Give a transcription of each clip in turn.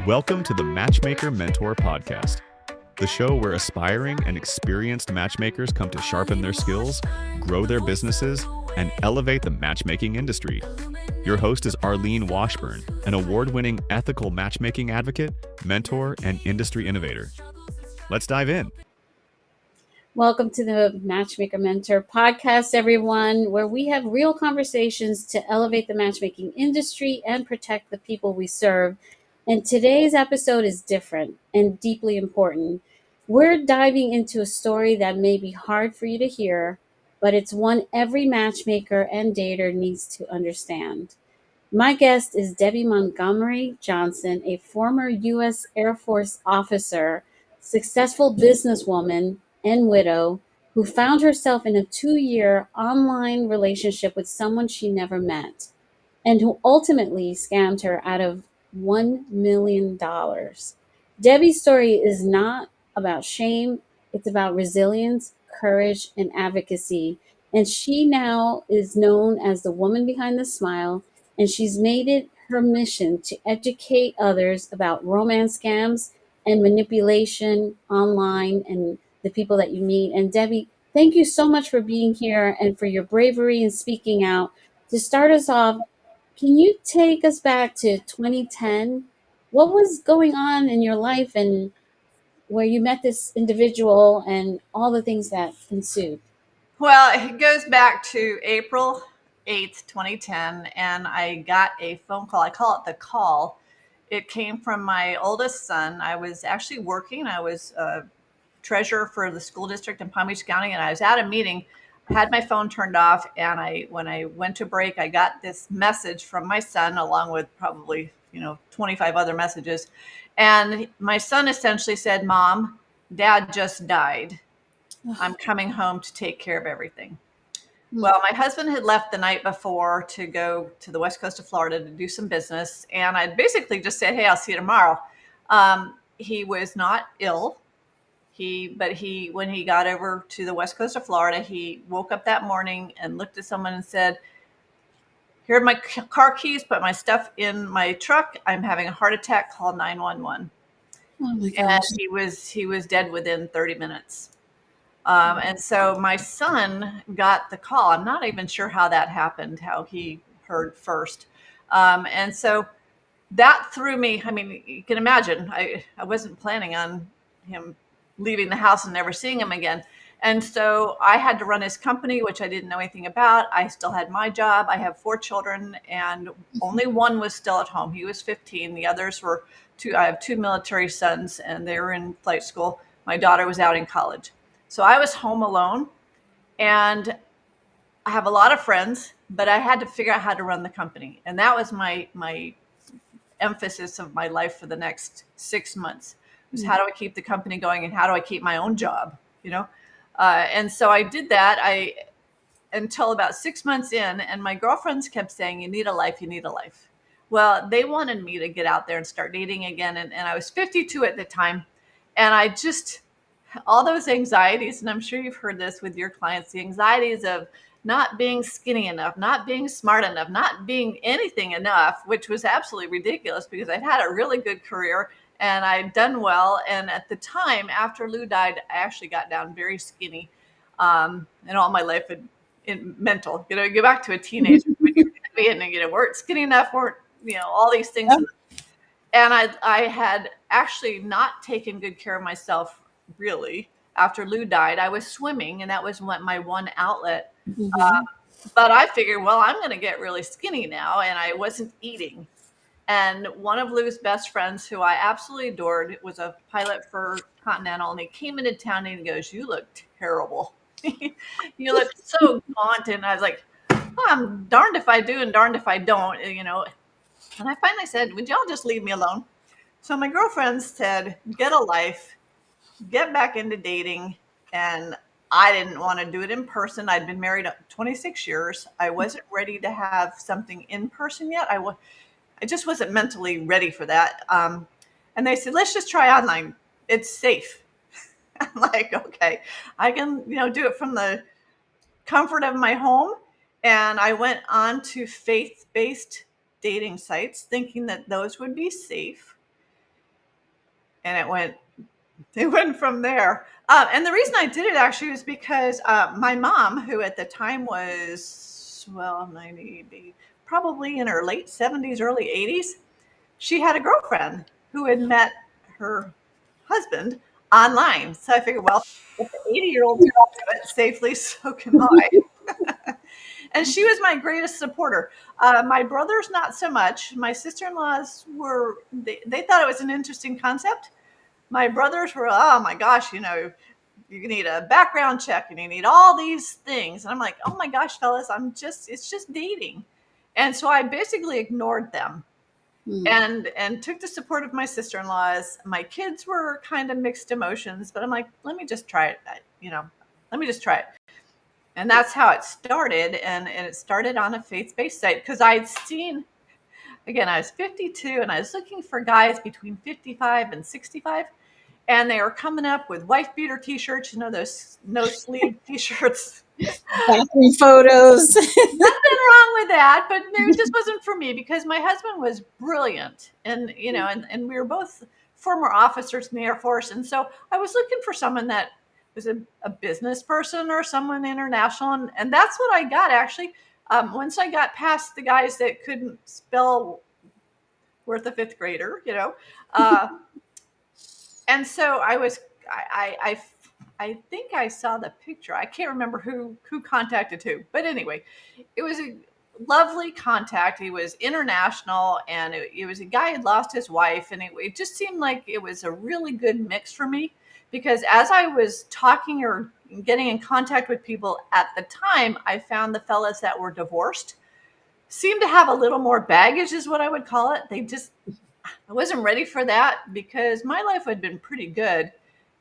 Welcome to the Matchmaker Mentor Podcast, the show where aspiring and experienced matchmakers come to sharpen their skills, grow their businesses, and elevate the matchmaking industry. Your host is Arlene Washburn, an award-winning ethical matchmaking advocate, mentor, and industry innovator. Let's dive in. Welcome to the Matchmaker Mentor Podcast, everyone, where we have real conversations to elevate the matchmaking industry and protect the people we serve. And today's episode is different and deeply important. We're diving into a story that may be hard for you to hear, but it's one every matchmaker and dater needs to understand. My guest is Debby Montgomery Johnson, a former U.S. Air Force officer, successful businesswoman, and widow who found herself in a 2-year online relationship with someone she never met and who ultimately scammed her out of $1 million. Debby's story is not about shame, it's about resilience, courage, and advocacy. And she now is known as the woman behind the smile, and she's made it her mission to educate others about romance scams and manipulation online and the people that you meet. And Debby, thank you so much for being here and for your bravery and speaking out. To start us off, can you take us back to 2010? What was going on in your life and where you met this individual and all the things that ensued? Well, it goes back to April 8th, 2010, and I got a phone call. I call it the call. It came from my oldest son. I was actually working. I was treasurer for the school district in Palm Beach County, and I was at a meeting. I had my phone turned off, and when I went to break, I got this message from my son, along with probably 25 other messages. And my son essentially said, "Mom, Dad just died. I'm coming home to take care of everything." Well, my husband had left the night before to go to the west coast of Florida to do some business. And I basically just said, "Hey, I'll see you tomorrow." He was not ill. When he got over to the west coast of Florida, he woke up that morning and looked at someone and said, "Here are my car keys, put my stuff in my truck. I'm having a heart attack, call 911. Oh my And gosh. he was dead within 30 minutes. And so my son got the call. I'm not even sure how that happened, how he heard first. And so that threw me. I mean, you can imagine, I wasn't planning on him leaving the house and never seeing him again. And so I had to run his company, which I didn't know anything about. I still had my job. I have 4 children, and only one was still at home. He was 15. The others were I have 2 military sons, and they were in flight school. My daughter was out in college. So I was home alone, and I have a lot of friends, but I had to figure out how to run the company. And that was my emphasis of my life for the next 6 months, was how do I keep the company going and how do I keep my own job, And so I did that until about 6 months in, and my girlfriends kept saying, "You need a life, you need a life." Well, they wanted me to get out there and start dating again. And I was 52 at the time. And I just, all those anxieties, and I'm sure you've heard this with your clients, the anxieties of not being skinny enough, not being smart enough, not being anything enough, which was absolutely ridiculous because I'd had a really good career and I'd done well. And at the time, after Lou died, I actually got down very skinny. And all my life in mental, you go back to a teenager when you're heavy and weren't skinny enough, weren't, all these things. And I had actually not taken good care of myself, really. After Lou died, I was swimming, and that was my one outlet. But I figured, well, I'm going to get really skinny now, and I wasn't eating. And one of Lou's best friends, who I absolutely adored, was a pilot for Continental, and he came into town and he goes, "You look terrible. You look so gaunt." And I was like, "Well, I'm darned if I do and darned if I don't, And I finally said, "Would y'all just leave me alone?" So my girlfriends said, "Get a life, get back into dating." And I didn't want to do it in person. I'd been married 26 years. I wasn't ready to have something in person yet. I just wasn't mentally ready for that. And they said, "Let's just try online. It's safe." I'm like, okay, I can, do it from the comfort of my home. And I went on to faith-based dating sites thinking that those would be safe. and it went from there. And the reason I did it actually was because my mom, who at the time was, well, 90, probably in her late 70s, early 80s, she had a girlfriend who had met her husband online. So I figured, well, if the 80-year-old can do it safely, so can I. And she was my greatest supporter. My brothers, not so much. My sister-in-laws they thought it was an interesting concept. My brothers were, oh my gosh, you need a background check and you need all these things. And I'm like, oh my gosh, fellas, it's just dating. And so I basically ignored them and took the support of my sister-in-laws. My kids were kind of mixed emotions, but I'm like, let me just try it. Let me just try it. And that's how it started. And it started on a faith-based site because I'd seen, again, I was 52 and I was looking for guys between 55 and 65. And they were coming up with wife beater t-shirts, those no sleeve t-shirts. Bathroom photos. Nothing wrong with that, but it just wasn't for me because my husband was brilliant. And, and we were both former officers in the Air Force. And so I was looking for someone that was a business person or someone international. And that's what I got, actually. Once I got past the guys that couldn't spell worth a fifth grader, and so I think I saw the picture. I can't remember who contacted who, but anyway, it was a lovely contact. He was international, and it was a guy who had lost his wife, and it just seemed like it was a really good mix for me because as I was talking or getting in contact with people at the time, I found the fellas that were divorced seemed to have a little more baggage, is what I would call it. I wasn't ready for that because my life had been pretty good.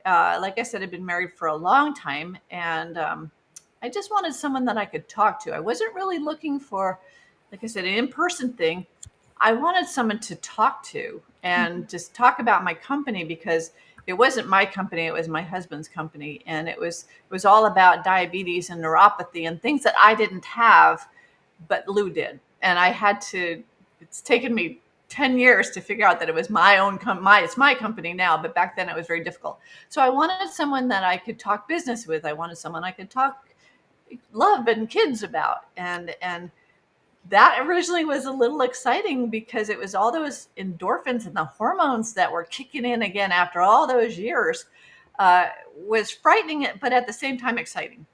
Like I said, I'd been married for a long time, and I just wanted someone that I could talk to. I wasn't really looking for, like I said, an in-person thing. I wanted someone to talk to and just talk about my company because it wasn't my company, it was my husband's company, and it was all about diabetes and neuropathy and things that I didn't have, but Lou did, and it's taken me 10 years to figure out that it was my own it's my company now, but back then it was very difficult. So I wanted someone that I could talk business with. I wanted someone I could talk love and kids about. And that originally was a little exciting because it was all those endorphins and the hormones that were kicking in again after all those years. Was frightening, but at the same time exciting.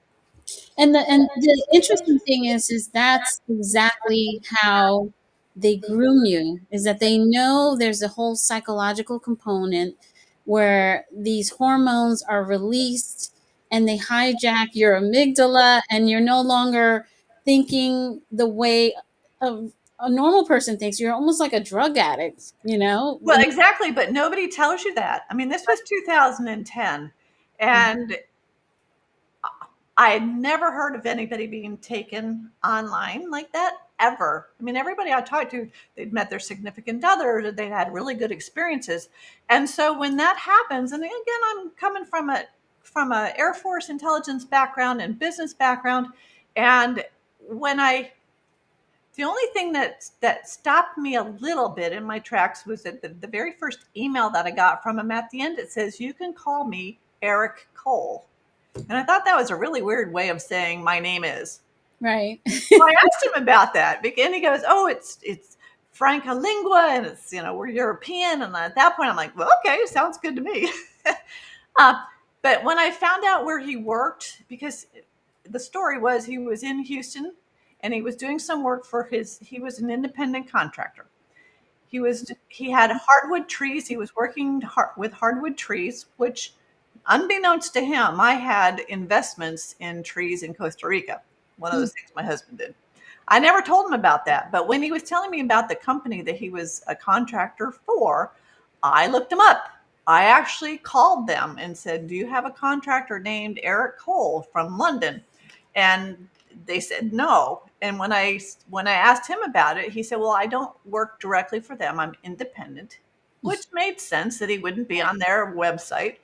And the interesting thing is that's exactly how they groom you, is that they know there's a whole psychological component where these hormones are released and they hijack your amygdala, and you're no longer thinking the way a normal person thinks. You're almost like a drug addict, Well, exactly, but nobody tells you that. I mean, this was 2010, and I had never heard of anybody being taken online like that ever. I mean, everybody I talked to, they'd met their significant other, they'd had really good experiences. And so when that happens, and again, I'm coming from a Air Force intelligence background and business background, and when the only thing that stopped me a little bit in my tracks was that the very first email that I got from him at the end, it says, "You can call me Eric Cole." And I thought that was a really weird way of saying my name is. right. So I asked him about that, and he goes, "Oh, it's Franca Lingua, and it's we're European." And at that point, I'm like, "Well, okay, sounds good to me." uh, but when I found out where he worked, because the story was he was in Houston, and he was doing some work for he was an independent contractor. He had hardwood trees. He was working with hardwood trees, which, unbeknownst to him, I had investments in trees in Costa Rica. One of those things my husband did. I never told him about that. But when he was telling me about the company that he was a contractor for, I looked him up. I actually called them and said, "Do you have a contractor named Eric Cole from London?" And they said no. And when I asked him about it, he said, "Well, I don't work directly for them. I'm independent," which made sense that he wouldn't be on their website.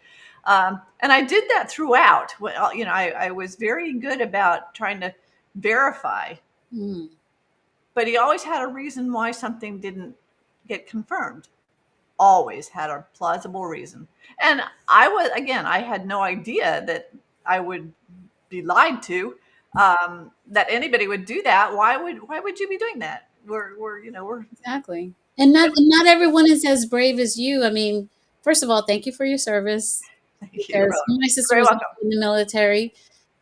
And I did that throughout. Well, I was very good about trying to verify, but he always had a reason why something didn't get confirmed. always had a plausible reason. And I had no idea that I would be lied to, that anybody would do that. Why would you be doing that? We're Exactly. And not everyone is as brave as you. I mean, first of all, thank you for your service, you're because my sister very was welcome. in the military.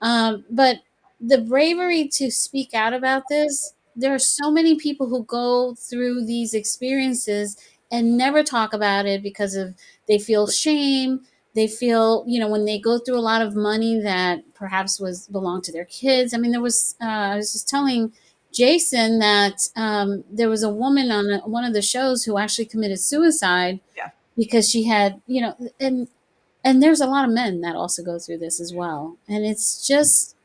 But the bravery to speak out about this, there are so many people who go through these experiences and never talk about it because of they feel shame. They feel, when they go through a lot of money that perhaps was belonged to their kids. I mean, I was just telling Jason that there was a woman on one of the shows who actually committed suicide Yeah. because she had, and there's a lot of men that also go through this as well. And it's just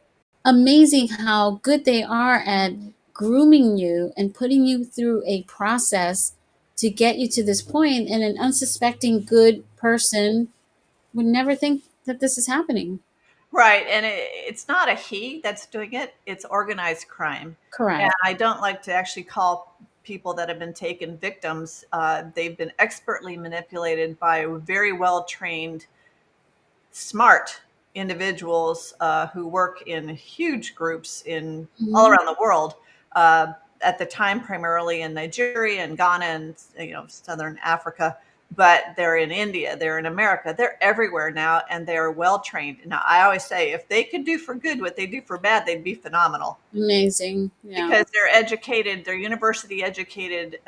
amazing how good they are at grooming you and putting you through a process to get you to this point. And an unsuspecting good person would never think that this is happening. Right. And it's not a he that's doing it, it's organized crime. And Correct. I don't like to actually call people that have been taken victims. They've been expertly manipulated by very well trained, smart individuals who work in huge groups in all Mhm. around the world. Uh, at the time, primarily in Nigeria and Ghana and southern Africa, but they're in India, they're in America, they're everywhere now, and they are well trained. Now, I always say, if they could do for good what they do for bad, they'd be phenomenal, Amazing. Yeah. because they're educated, they're university educated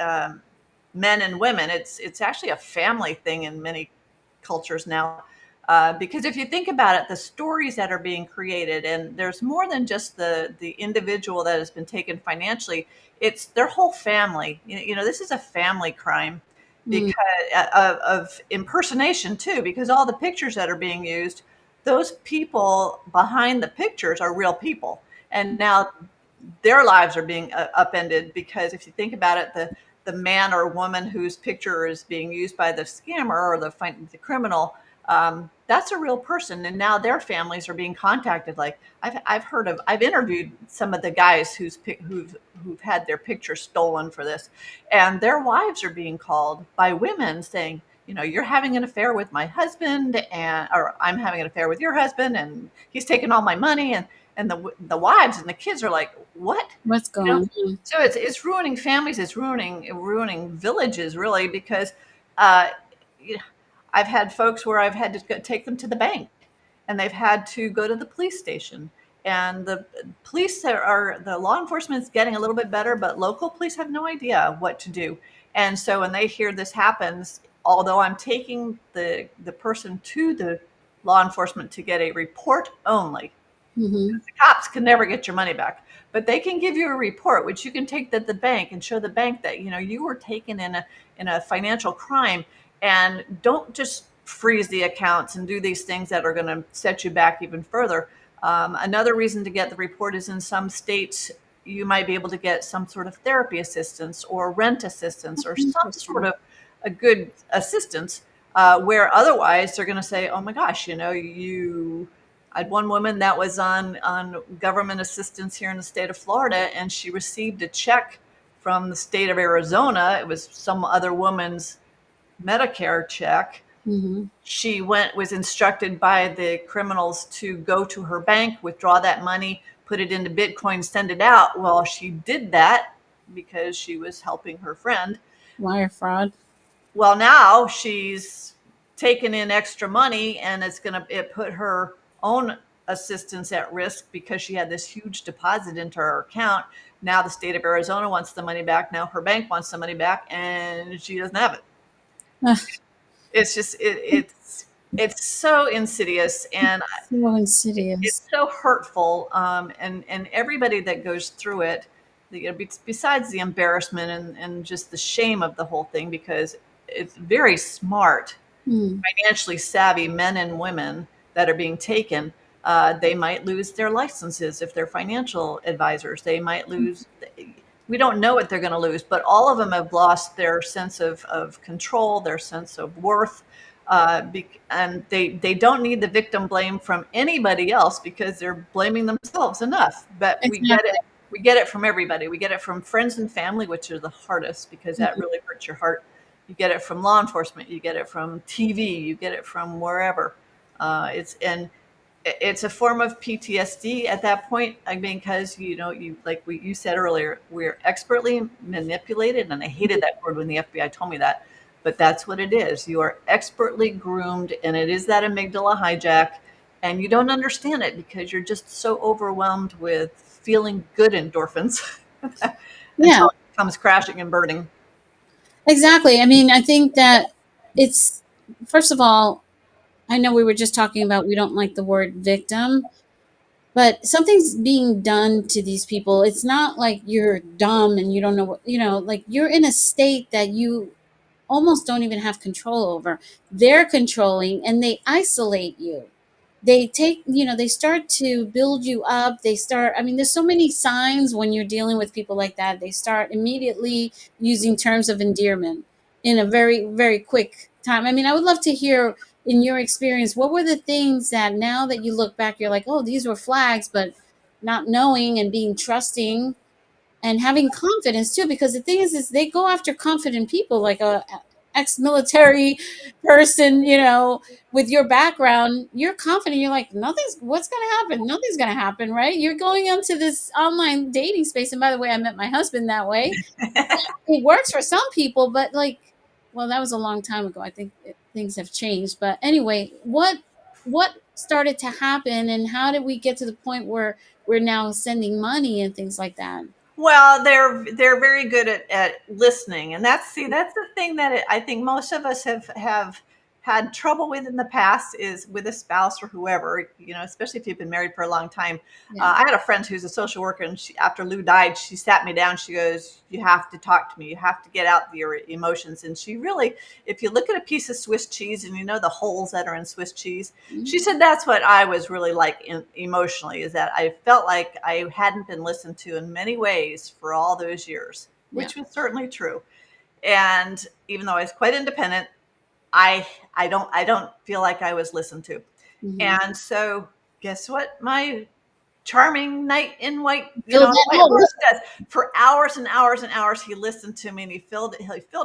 men and women. It's actually a family thing in many cultures now. Because if you think about it, the stories that are being created, and there's more than just the individual that has been taken financially, it's their whole family. This is a family crime Mm. because of impersonation too, because all the pictures that are being used, those people behind the pictures are real people. And now their lives are being upended, because if you think about it, the man or woman whose picture is being used by the scammer or the criminal, that's a real person, and now their families are being contacted. Like I've interviewed some of the guys who've had their picture stolen for this, and their wives are being called by women saying, you're having an affair with my husband, or I'm having an affair with your husband, and he's taking all my money, and the wives and the kids are like, what? What's You know, going on? so it's ruining families, it's ruining villages, really, because uh, you know, I've had folks where I've had to take them to the bank, and they've had to go to the police station. And the police the law enforcement is getting a little bit better, but local police have no idea what to do. And so when they hear this happens, although I'm taking the person to the law enforcement to get a report only, Hmm. the cops can never get your money back, but they can give you a report, which you can take to the bank and show the bank that you were taken in a financial crime, and don't just freeze the accounts and do these things that are going to set you back even further. Another reason to get the report is, in some states you might be able to get some sort of therapy assistance or rent assistance or some sort Interesting. of a good assistance, where otherwise they're going to say, oh my gosh, you I had one woman that was on government assistance here in the state of Florida, and she received a check from the state of Arizona. It was some other woman's Medicare check. Hmm. She was instructed by the criminals to go to her bank, withdraw that money, put it into Bitcoin, send it out. Well, she did that because she was helping her friend. Wire fraud. Well, now she's taken in extra money, and it put her own assistance at risk, because she had this huge deposit into her account. Now the state of Arizona wants the money back. Now her bank wants the money back, and she doesn't have it. Ugh, It's just it's so insidious, and so insidious. it's so hurtful. And everybody that goes through it, besides the embarrassment and just the shame of the whole thing, because it's very smart, Mm. financially savvy men and women that are being taken. They might lose their licenses if they're financial advisors. They might lose. We don't know what they're going to lose, but all of them have lost their sense of control, their sense of worth, and they don't need the victim blame from anybody else, because they're blaming themselves enough. But we get Exactly. it. We get it from everybody. We get it from friends and family, which are the hardest, because that really hurts your heart. You get it from law enforcement. You get it from TV. You get it from wherever. It's a form of PTSD at that point. I mean, because you like you said earlier, we're expertly manipulated, and I hated that word when the FBI told me that, but that's what it is. You are expertly groomed, and it is that amygdala hijack, and you don't understand it because you're just so overwhelmed with feeling good endorphins Yeah, until it comes crashing and burning. exactly. I mean, I think that it's, first of all, I know we were just talking about we don't like the word victim, but something's being done to these people. It's not like you're dumb and you don't know what, like you're in a state that you almost don't even have control over. They're controlling and they isolate you. They take, they start to build you up. They start, I mean, there's so many signs when you're dealing with people like that. They start immediately using terms of endearment in a very, very quick time. I mean, I would love to hear in your experience, what were the things that now that you look back, you're like, oh, these were flags, but not knowing and being trusting and having confidence too, because the thing is they go after confident people, like a ex-military person, with your background. You're confident, you're like, nothing's what's going to happen, nothing's going to happen, right? You're going into this online dating space, and by the way, I met my husband that way. It works for some people, but like, well, that was a long time ago. I think things have changed, but anyway, what started to happen, and how did we get to the point where we're now sending money and things like that? Well, they're very good at listening, and that's the thing that I think most of us have had trouble with in the past is with a spouse or whoever, especially if you've been married for a long time. Yeah. I had a friend who's a social worker, and after Lou died, she sat me down. She goes, "You have to talk to me. You have to get out your emotions." And she really, if you look at a piece of Swiss cheese and you know the holes that are in Swiss cheese, Mhm. she said that's what I was really like emotionally, is that I felt like I hadn't been listened to in many ways for all those years, Yeah. which was certainly true. And even though I was quite independent, I I don't feel like I was listened to. Hmm. And so guess what? My charming knight in white, Fill that white hole. horse does. For hours and hours and hours, he listened to me, and he filled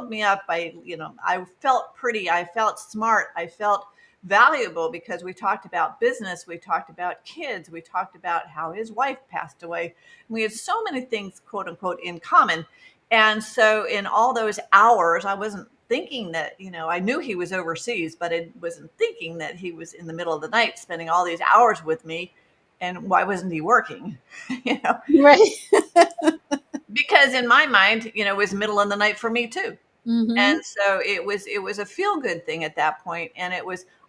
me up. I felt pretty, I felt smart, I felt valuable, because we talked about business, we talked about kids, we talked about how his wife passed away. We had so many things, quote unquote, in common. And so in all those hours, I wasn't thinking that, I knew he was overseas, but I wasn't thinking that he was in the middle of the night spending all these hours with me. And why wasn't he working? you know, Right. because in my mind, it was middle of the night for me too. Hmm. And so it was a feel good thing at that point, and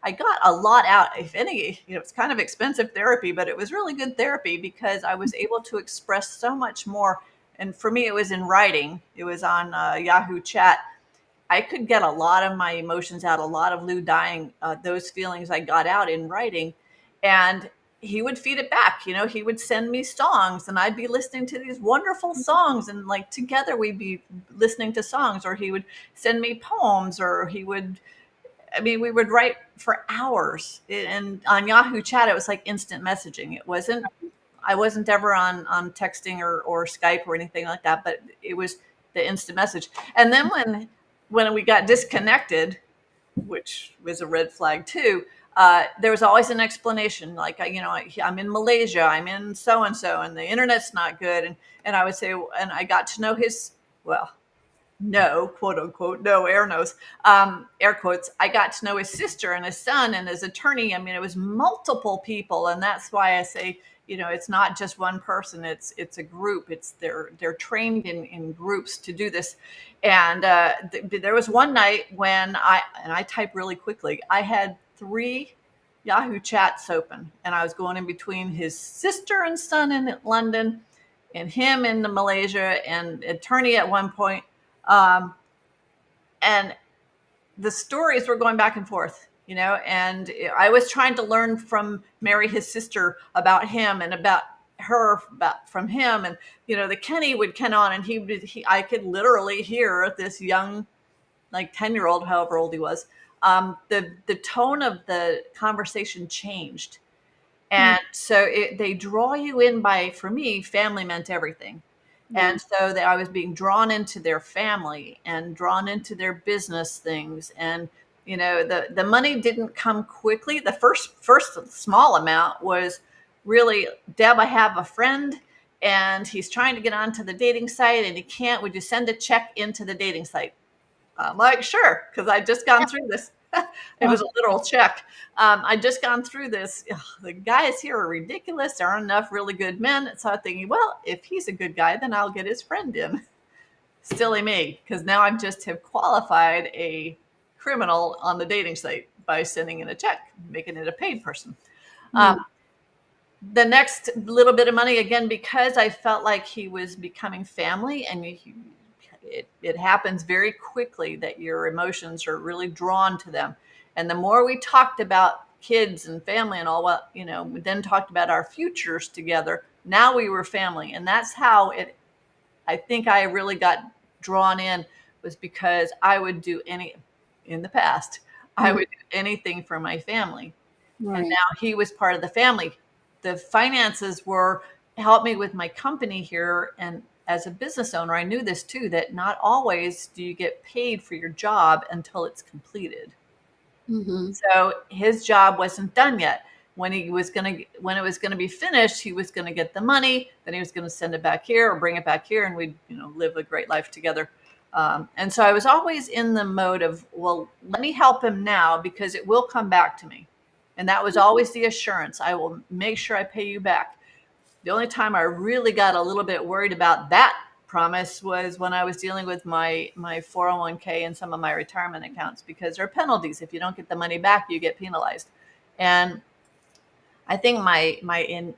I got a lot out. If any, it's kind of expensive therapy, but it was really good therapy because I was able to express so much more. And for me, it was in writing. It was on Yahoo Chat. I could get a lot of my emotions out, a lot of Lou dying, those feelings I got out in writing. And he would feed it back. He would send me songs, and I'd be listening to these wonderful songs. And like together we'd be listening to songs, or he would send me poems, or we would write for hours. And on Yahoo Chat, it was like instant messaging. I wasn't ever on texting or Skype or anything like that, but it was the instant message. And then when we got disconnected, which was a red flag too, there was always an explanation. Like, I'm in Malaysia, I'm in so and so, and the internet's not good. And I would say, and I got to know his, well, no, quote unquote, no, air quotes. I got to know his sister and his son and his attorney. I mean, it was multiple people. And that's why I say, it's not just one person, it's a group. They're trained in groups to do this. And there was one night when I type really quickly. I had 3 Yahoo chats open, and I was going in between his sister and son in London, and him in Malaysia, and attorney at one point. um, and the stories were going back and forth, and I was trying to learn from Mary, his sister, about him, and about her, about from him. And the Kenny would Ken on, and I could literally hear this young, like 10-year-old, however old he was. The tone of the conversation changed. And so they draw you in. For me, family meant everything. And so that I was being drawn into their family and drawn into their business things. And, the money didn't come quickly. The first small amount was really, Deb, I have a friend and he's trying to get onto the dating site and he can't. Would you send a check into the dating site? I'm like, sure, because I'd just gone through this. It was a literal check. I'd just gone through this. Ugh, the guys here are ridiculous. There aren't enough really good men. So I'm thinking, well, if he's a good guy, then I'll get his friend in. Silly me, because now I've just have qualified a criminal on the dating site by sending in a check, making it a paid person. The next little bit of money, again, because I felt like he was becoming family, and it happens very quickly that your emotions are really drawn to them. And the more we talked about kids and family and all, what, we then talked about our futures together. Now we were family. And that's how I think I really got drawn in, was because I would do in the past, I would do anything for my family. Right. And now he was part of the family. The finances were help me with my company here. And as a business owner, I knew this too, that not always do you get paid for your job until it's completed. So his job wasn't done yet. When it was going to be finished, he was going to get the money. Then he was going to send it back here or bring it back here, and we'd live a great life together. And so I was always in the mode of, well, let me help him now because it will come back to me. And that was always the assurance. I will make sure I pay you back. The only time I really got a little bit worried about that promise was when I was dealing with my 401k and some of my retirement accounts, because there are penalties. If you don't get the money back, you get penalized. And I think my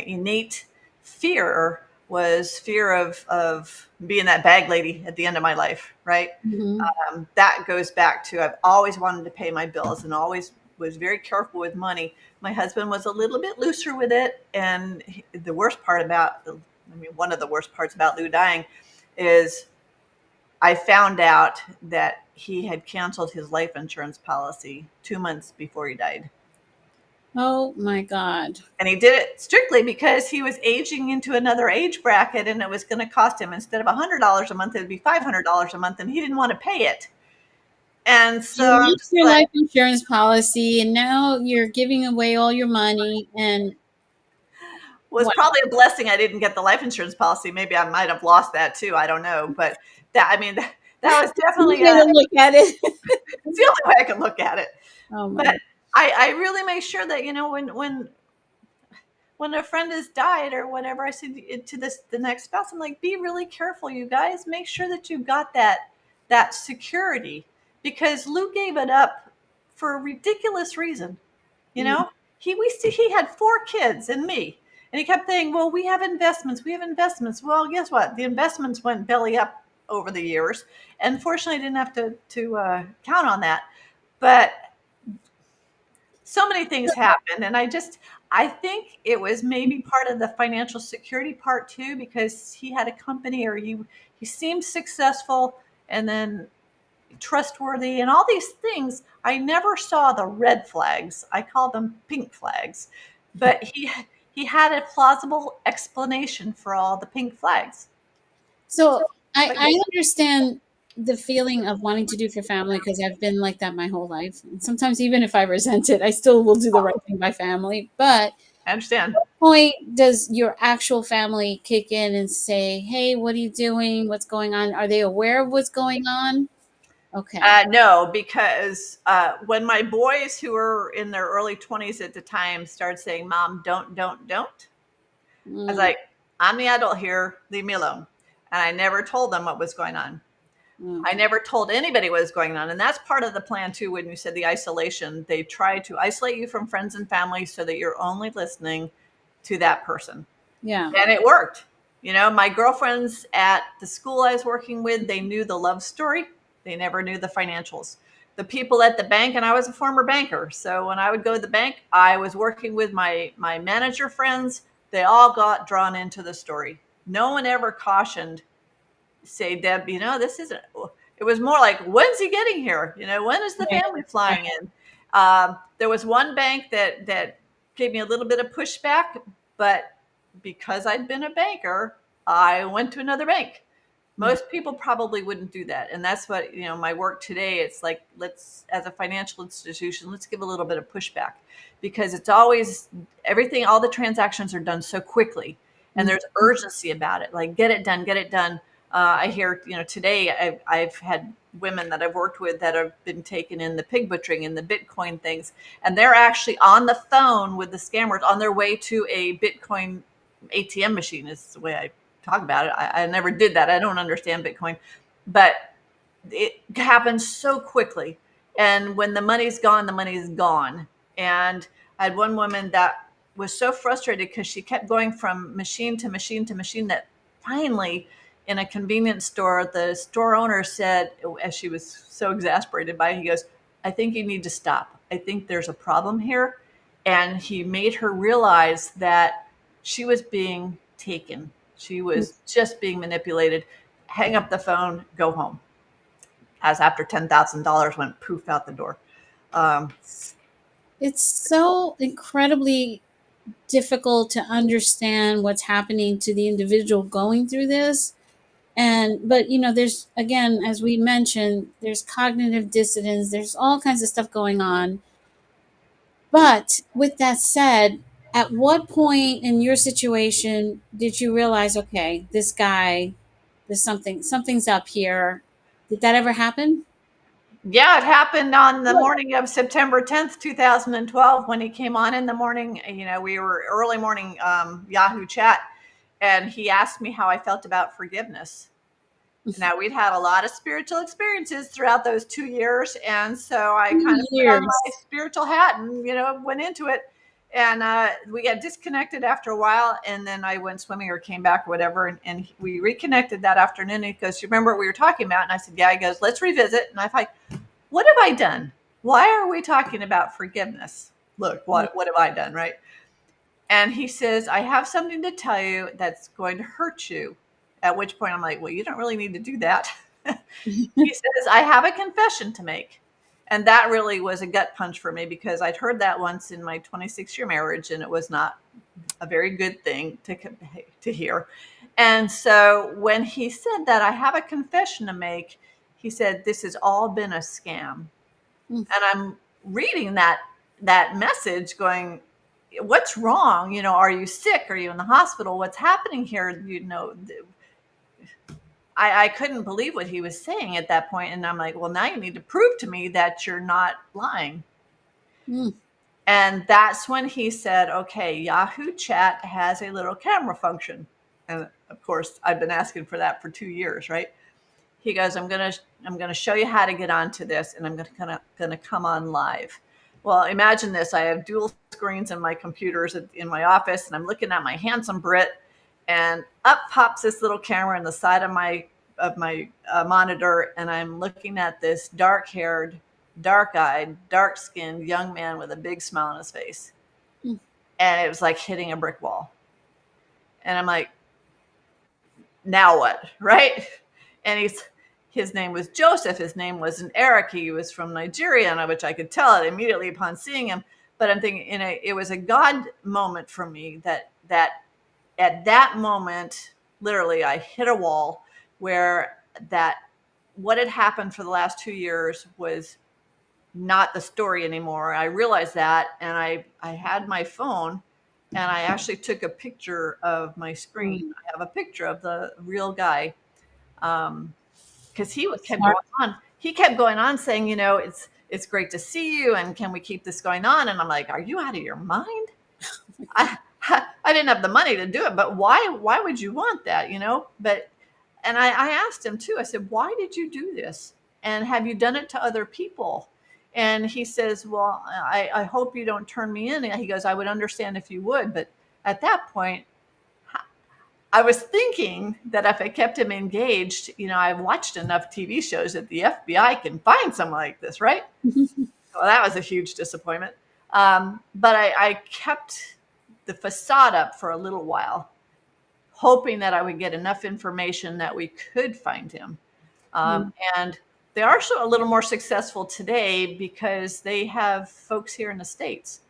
innate fear was fear of being that bag lady at the end of my life, right? That goes back to, I've always wanted to pay my bills and always was very careful with money. My husband was a little bit looser with it. And the worst part one of the worst parts about Lou dying is I found out that he had canceled his life insurance policy 2 months before he died. Oh my God. And he did it strictly because he was aging into another age bracket, and it was going to cost him, instead of $100 a month, it would be $500 a month, and he didn't want to pay it. And so You I'm lost just your like, life insurance policy, and now you're giving away all your money. And was wow. probably a blessing I didn't get the life insurance policy. Maybe I might have lost that too. I don't know. But that was definitely Way to look at it. it's the only way I can look at it. Oh my. But I really make sure that, when a friend has died or whatever, I said to the next spouse, I'm like, be really careful, you guys. Make sure that you've got that security, because Lou gave it up for a ridiculous reason. He had 4 kids and me, and he kept saying, well, we have investments. Well, guess what? The investments went belly up over the years, and fortunately, I didn't have to count on that. But so many things happened, and I think it was maybe part of the financial security part too, because he had a company, or he seemed successful and then trustworthy and all these things. I never saw the red flags. I call them pink flags. But he had a plausible explanation for all the pink flags. So I, But I understand the feeling of wanting to do for family, because I've been like that my whole life. And sometimes even if I resent it, I still will do the right thing by family. But I understand. point does your actual family kick in and say, hey, what are you doing? What's going on? Are they aware of what's going on? Okay. No, because when my boys, who were in their early 20s at the time, started saying, Mom, don't. I was like, I'm the adult here. Leave me alone. And I never told them what was going on. I never told anybody what was going on. And that's part of the plan too. When you said the isolation, they try to isolate you from friends and family so that you're only listening to that person. Yeah. And it worked. My girlfriends at the school I was working with, they knew the love story. They never knew the financials. The people at the bank, and I was a former banker, so when I would go to the bank, I was working with my manager friends. They all got drawn into the story. No one ever cautioned, say, Deb, this isn't. It was more like, when's he getting here? When is the family flying in? There was one bank that gave me a little bit of pushback, but because I'd been a banker, I went to another bank. Most people probably wouldn't do that. And that's what, my work today, it's like, let's, as a financial institution, let's give a little bit of pushback, because it's always everything, all the transactions are done so quickly and there's urgency about it. Like, get it done, get it done. I hear, today I've had women that I've worked with that have been taken in the pig butchering and the Bitcoin things. And they're actually on the phone with the scammers on their way to a Bitcoin ATM machine, is the way I talk about it. I never did that. I don't understand Bitcoin, but it happens so quickly. And when the money's gone, the money's gone. And I had one woman that was so frustrated because she kept going from machine to machine to machine that finally, in a convenience store, the store owner said, as she was so exasperated by it, he goes, I think you need to stop. I think there's a problem here. And he made her realize that she was being taken. She was just being manipulated. Hang up the phone, go home. As after $10,000 went poof out the door. It's so incredibly difficult to understand what's happening to the individual going through this. But there's, again, as we mentioned, there's cognitive dissonance, there's all kinds of stuff going on. But with that said, at what point in your situation did you realize, okay, this guy, there's something's up here? Did that ever happen? Yeah, it happened on the morning of September 10th, 2012, when he came on in the morning. We were early morning Yahoo chat, and he asked me how I felt about forgiveness. Now, we'd had a lot of spiritual experiences throughout those 2 years. And so I kind of put on my spiritual hat and, went into it. And we got disconnected after a while. And then I went swimming or came back or whatever. And we reconnected that afternoon. And he goes, you remember what we were talking about? And I said, yeah. He goes, let's revisit. And I thought, what have I done? Why are we talking about forgiveness? Look, what have I done? Right. And he says, I have something to tell you that's going to hurt you. At which point I'm like, well, you don't really need to do that. He says, I have a confession to make. And that really was a gut punch for me, because I'd heard that once in my 26-year marriage, and it was not a very good thing to hear. And so when he said that, I have a confession to make, he said, this has all been a scam. And I'm reading that message going, what's wrong? Are you sick? Are you in the hospital? What's happening here? I couldn't believe what he was saying at that point. And I'm like, well, now you need to prove to me that you're not lying. And that's when he said, okay, Yahoo Chat has a little camera function. And of course, I've been asking for that for 2 years, right? He goes, I'm gonna show you how to get onto this, and I'm gonna come on live. Well, imagine this. I have dual screens in my computers in my office, and I'm looking at my handsome Brit, and up pops this little camera in the side of my monitor, and I'm looking at this dark-haired, dark-eyed, dark-skinned young man with a big smile on his face. And it was like hitting a brick wall. And I'm like, now what, right? And his name was Joseph. His name wasn't Eric. He was from Nigeria, which I could tell it immediately upon seeing him. But I'm thinking, it was a God moment for me that at that moment, literally, I hit a wall where what had happened for the last 2 years was not the story anymore. I realized that, and I had my phone, and I actually took a picture of my screen. I have a picture of the real guy, because he kept going on. He kept going on saying, it's great to see you, and can we keep this going on? And I'm like, are you out of your mind? I didn't have the money to do it, but why would you want that? And I asked him too, I said, why did you do this? And have you done it to other people? And he says, well, I hope you don't turn me in. And he goes, I would understand if you would. But at that point, I was thinking that if I kept him engaged, I've watched enough TV shows that the FBI can find someone like this, right? Well, that was a huge disappointment. But I kept the facade up for a little while, hoping that I would get enough information that we could find him. And they are a little more successful today because they have folks here in the States.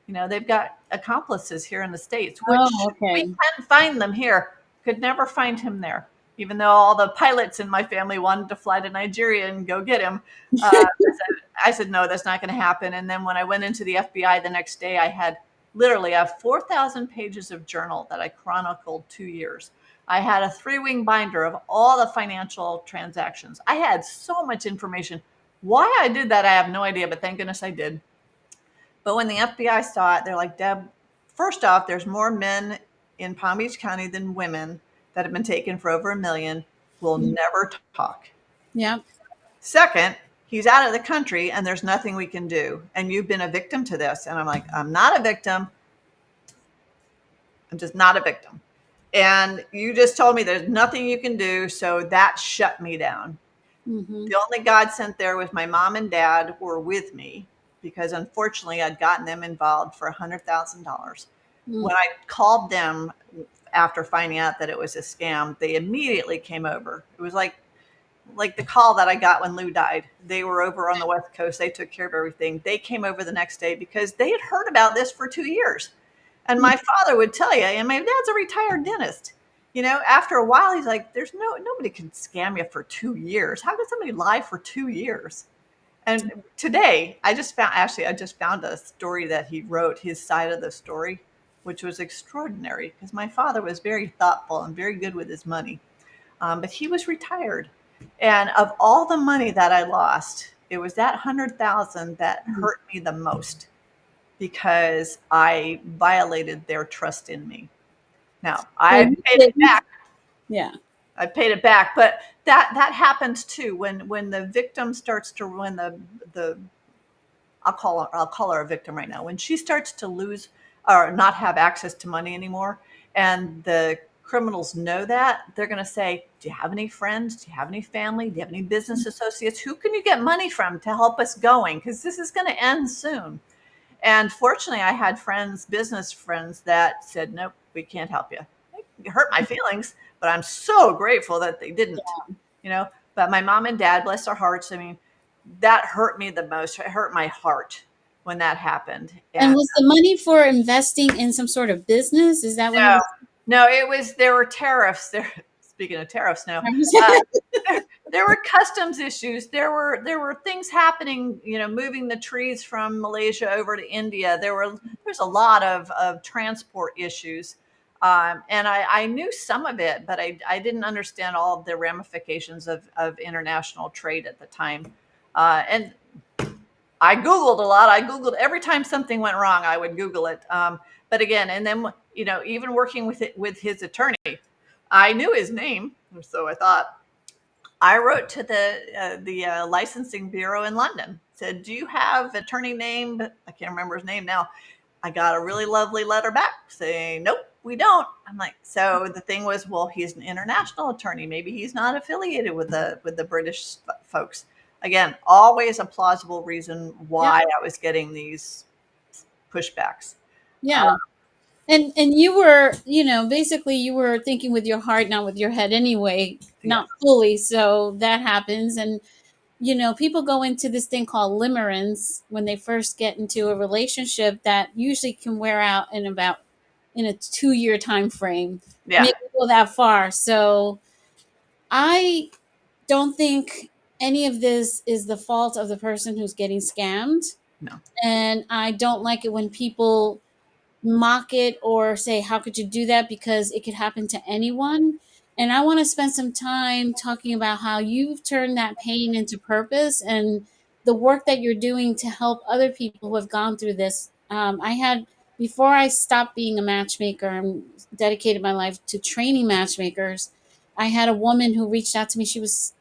They've got accomplices here in the States, which we can't find them here. Could never find him there, even though all the pilots in my family wanted to fly to Nigeria and go get him. I said, no, that's not going to happen. And then when I went into the FBI the next day, I had literally 4,000 pages of journal that I chronicled 2 years. I had a 3-wing binder of all the financial transactions. I had so much information. Why I did that, I have no idea, but thank goodness I did. But when the FBI saw it, they're like, Deb, first off, there's more men in Palm Beach County than women that have been taken for over $1 million. We'll never talk. Yeah. Second, he's out of the country and there's nothing we can do. And you've been a victim to this. And I'm like, I'm not a victim. I'm just not a victim. And you just told me there's nothing you can do. So that shut me down. Mm-hmm. The only God sent there was my mom and dad were with me, because unfortunately I'd gotten them involved for $100,000. When I called them after finding out that it was a scam, they immediately came over. It was like the call that I got when Lou died. They were over on the West Coast. They took care of everything. They came over the next day because they had heard about this for 2 years. And my father would tell you, and my dad's a retired dentist. You know, after a while, he's like, nobody can scam you for 2 years. How could somebody lie for 2 years? And today I just found a story that he wrote, his side of the story, which was extraordinary, because my father was very thoughtful and very good with his money. But he was retired. And of all the money that I lost, it was that 100,000 that hurt me the most, because I violated their trust in me. Now, I paid it back. Yeah. I paid it back, but that happens too when the victim starts to, when the I'll call her a victim right now. When she starts to lose or not have access to money anymore, and the criminals know that, they're going to say, do you have any friends? Do you have any family? Do you have any business associates? Who can you get money from to help us going? Because this is going to end soon. And fortunately, I had business friends that said, nope, we can't help you. It hurt my feelings, but I'm so grateful that they didn't, But my mom and dad, bless their hearts, I mean, that hurt me the most. It hurt my heart when that happened. And was the money for investing in some sort of business? Is that what it was? No, there were tariffs there. Speaking of tariffs now, there were customs issues. There were things happening, moving the trees from Malaysia over to India. There's a lot of transport issues. And I knew some of it, but I didn't understand all of the ramifications of international trade at the time. And I Googled a lot. I Googled every time something went wrong, I would Google it. But again, and then, even working with his attorney, I knew his name. So I thought, I wrote to the licensing bureau in London, said, do you have attorney name? I can't remember his name now. I got a really lovely letter back saying, nope, we don't. I'm like, so the thing was, well, he's an international attorney. Maybe he's not affiliated with the British folks. Again, always a plausible reason why I was getting these pushbacks. Yeah. And you were, basically you were thinking with your heart, not with your head anyway, not fully. So that happens. And, people go into this thing called limerence when they first get into a relationship that usually can wear out in a 2-year time frame. Yeah. Maybe go that far. So I don't think any of this is the fault of the person who's getting scammed. No. And I don't like it when people mock it or say, how could you do that? Because it could happen to anyone. And I want to spend some time talking about how you've turned that pain into purpose and the work that you're doing to help other people who have gone through this. Before I stopped being a matchmaker and dedicated my life to training matchmakers, I had a woman who reached out to me. She was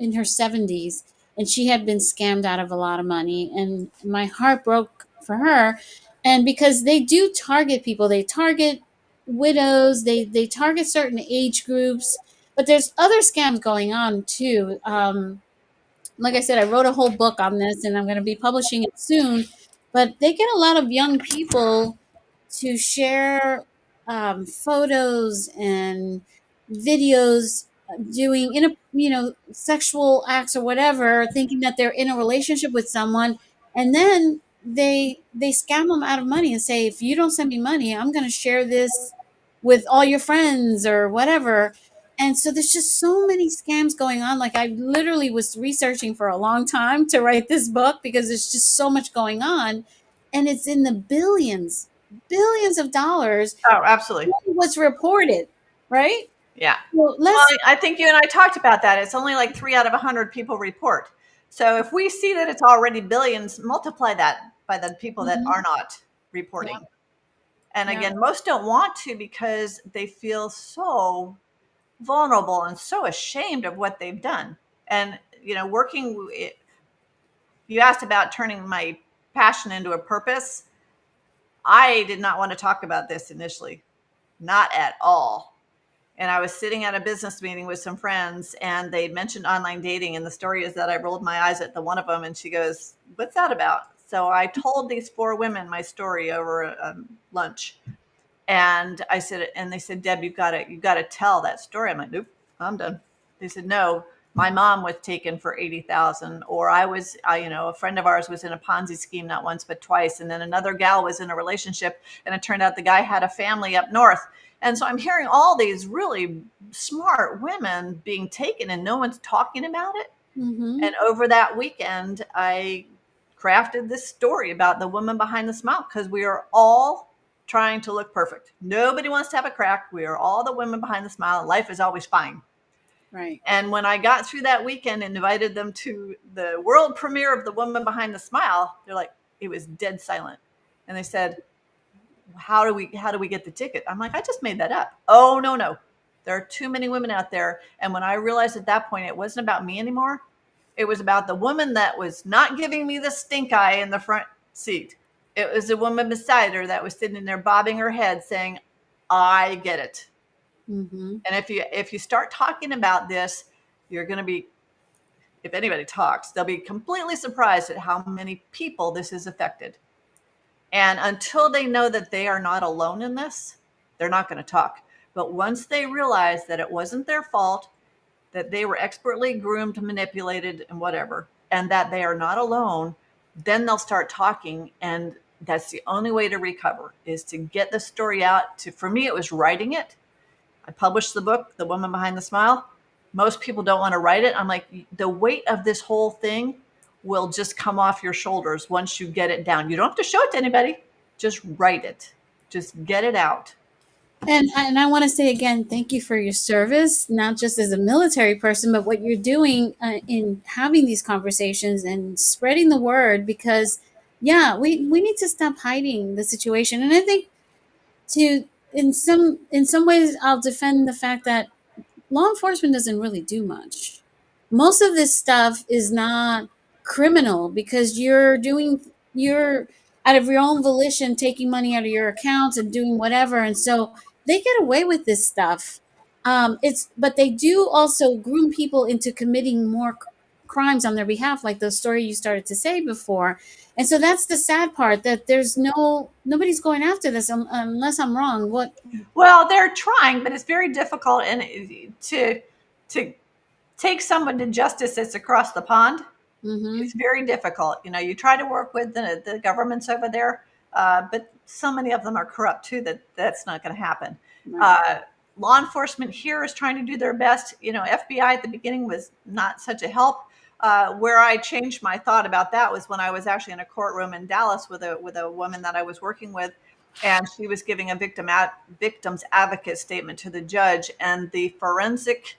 in her 70s and she had been scammed out of a lot of money, and my heart broke for her. And because they do target people, they target widows, they target certain age groups, but there's other scams going on too. Like I said, I wrote a whole book on this and I'm going to be publishing it soon, but they get a lot of young people to share photos and videos doing sexual acts or whatever, thinking that they're in a relationship with someone, and then they scam them out of money and say, if you don't send me money, I'm going to share this with all your friends or whatever. And so there's just so many scams going on. Like I literally was researching for a long time to write this book because there's just so much going on. And it's in the billions of dollars. Oh, absolutely. What's reported, right? Yeah. Well, Well, let's. I think you and I talked about that. It's only like 3 out of 100 people report. So if we see that it's already billions, multiply that by the people that Mhm. are not Yeah, reporting. And yeah. again, most don't want to because they feel so vulnerable and so ashamed of what they've done. And, you asked about turning my passion into a purpose. I did not want to talk about this initially, not at all. And I was sitting at a business meeting with some friends and they mentioned online dating. And the story is that I rolled my eyes at the one of them and she goes, "What's that about?" So I told these 4 women my story over lunch. And I said, and they said, "Deb, you got to tell that story." I'm like, "Nope, I'm done." They said, "No, my mom was taken for 80,000, or a friend of ours was in a Ponzi scheme, not once, but twice. And then another gal was in a relationship and it turned out the guy had a family up north." And so I'm hearing all these really smart women being taken and no one's talking about it. Mm-hmm. And over that weekend, I crafted this story about the woman behind the smile because we are all trying to look perfect. Nobody wants to have a crack. We are all the women behind the smile, and life is always fine. Right. And when I got through that weekend and invited them to the world premiere of The Woman Behind the Smile, they're like, it was dead silent. And they said, how do we get the ticket? I'm like, I just made that up. Oh, no, no. There are too many women out there. And when I realized at that point, it wasn't about me anymore. It was about the woman that was not giving me the stink eye in the front seat. It was a woman beside her that was sitting there bobbing her head saying, I get it. Mm-hmm. And if you start talking about this, you're going to be, if anybody talks, they'll be completely surprised at how many people this has affected. And until they know that they are not alone in this, they're not going to talk. But once they realize that it wasn't their fault, that they were expertly groomed, manipulated, and whatever, and that they are not alone, then they'll start talking. And that's the only way to recover, is to get the story out. For me, it was writing it. I published the book, The Woman Behind the Smile. Most people don't want to write it. I'm like, the weight of this whole thing will just come off your shoulders once you get it down. You don't have to show it to anybody. Just write it. Just get it out. And I want to say again, thank you for your service, not just as a military person, but what you're doing in having these conversations and spreading the word. Because, yeah, we need to stop hiding the situation. And I think to in some ways, I'll defend the fact that law enforcement doesn't really do much. Most of this stuff is not criminal because you're out of your own volition taking money out of your accounts and doing whatever, and so they get away with this stuff. It's but they do also groom people into committing more crimes on their behalf, like the story you started to say before. And so that's the sad part, that nobody's going after this unless I'm wrong. What? Well, they're trying, but it's very difficult, and to take someone to justice that's across the pond. Mm-hmm. It's very difficult. You try to work with the governments over there, but so many of them are corrupt too that that's not going to happen. Right. Uh, Law enforcement here is trying to do their best. FBI at the beginning was not such a help. Where I changed my thought about that was when I was actually in a courtroom in Dallas with a woman that I was working with, and she was giving a victim's advocate statement to the judge, and the forensic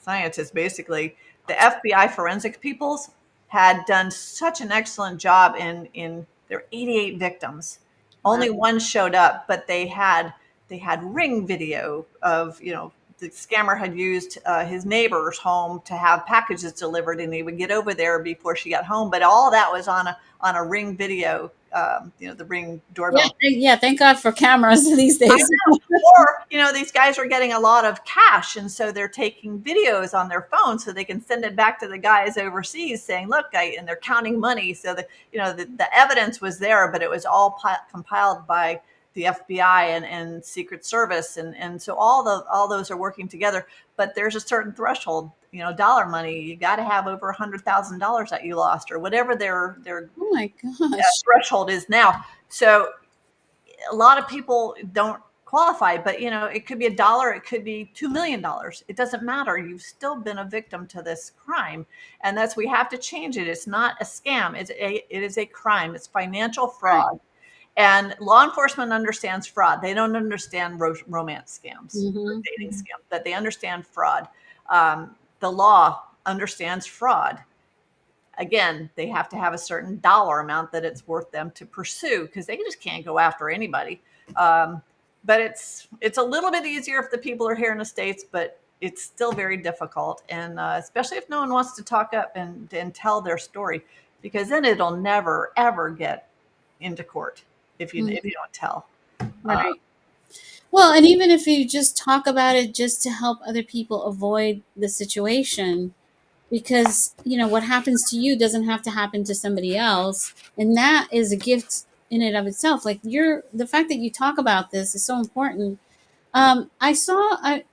scientists, basically, the FBI forensic peoples, had done such an excellent job in their 88 victims. Wow. Only one showed up, but they had ring video of, the scammer had used his neighbor's home to have packages delivered, and he would get over there before she got home. But all that was on a ring video, the ring Yeah, doorbell. yeah. Thank God for cameras these I days. know. Or, these guys are getting a lot of cash. And so they're taking videos on their phone so they can send it back to the guys overseas saying, look, and they're counting money. So the evidence was there, but it was all compiled by the FBI and Secret Service. And so all those are working together, but there's a certain threshold, dollar money. You got to have over $100,000 that you lost, or whatever their Oh my gosh. threshold is now. So a lot of people don't qualify, but it could be $1, it could be $2 million. It doesn't matter. You've still been a victim to this crime. And we have to change it. It's not a scam. It is a crime. It's financial fraud. Right. And law enforcement understands fraud. They don't understand romance scams or dating scams, but they understand fraud. The law understands fraud. Again, they have to have a certain dollar amount that it's worth them to pursue, because they just can't go after anybody. But it's a little bit easier if the people are here in the States, but it's still very difficult. And especially if no one wants to talk up and tell their story, because then it'll never, ever get into court if you don't tell. Right. Well, and even if you just talk about it just to help other people avoid the situation, because what happens to you doesn't have to happen to somebody else, and that is a gift in and of itself. Like the fact that you talk about this is so important. I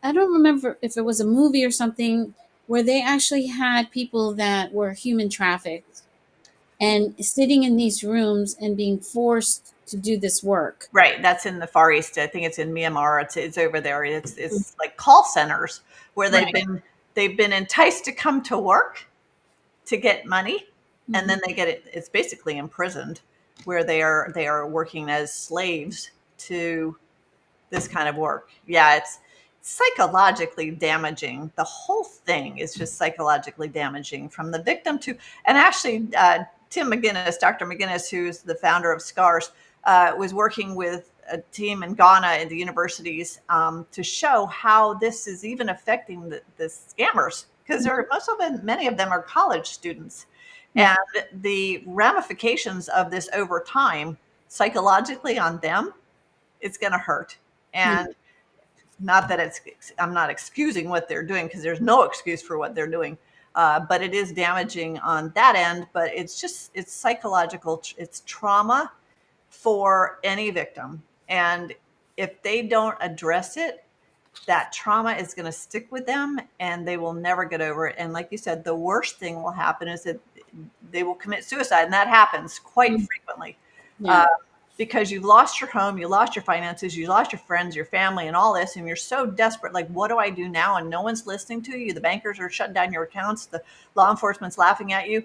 don't remember if it was a movie or something where they actually had people that were human trafficked and sitting in these rooms and being forced to do this work. Right. That's in the Far East. I think it's in Myanmar. It's over there. It's like call centers where they've been enticed to come to work to get money, and then they get it. It's basically imprisoned, where they are working as slaves to this kind of work. Yeah, it's psychologically damaging. The whole thing is just psychologically damaging, from the victim to, and actually, Dr. McGinnis, who's the founder of SCARS, was working with a team in Ghana at the universities to show how this is even affecting the scammers, because many of them are college students, and the ramifications of this over time psychologically on them, it's going to hurt. And not that I'm not excusing what they're doing, because there's no excuse for what they're doing. But it is damaging on that end. But it's psychological. It's trauma for any victim. And if they don't address it, that trauma is going to stick with them, and they will never get over it. And like you said, the worst thing will happen is that they will commit suicide. And that happens quite frequently. Because you've lost your home, you lost your finances, you lost your friends, your family, and all this, and you're so desperate, like, what do I do now? And no one's listening to you. The bankers are shutting down your accounts. The law enforcement's laughing at you.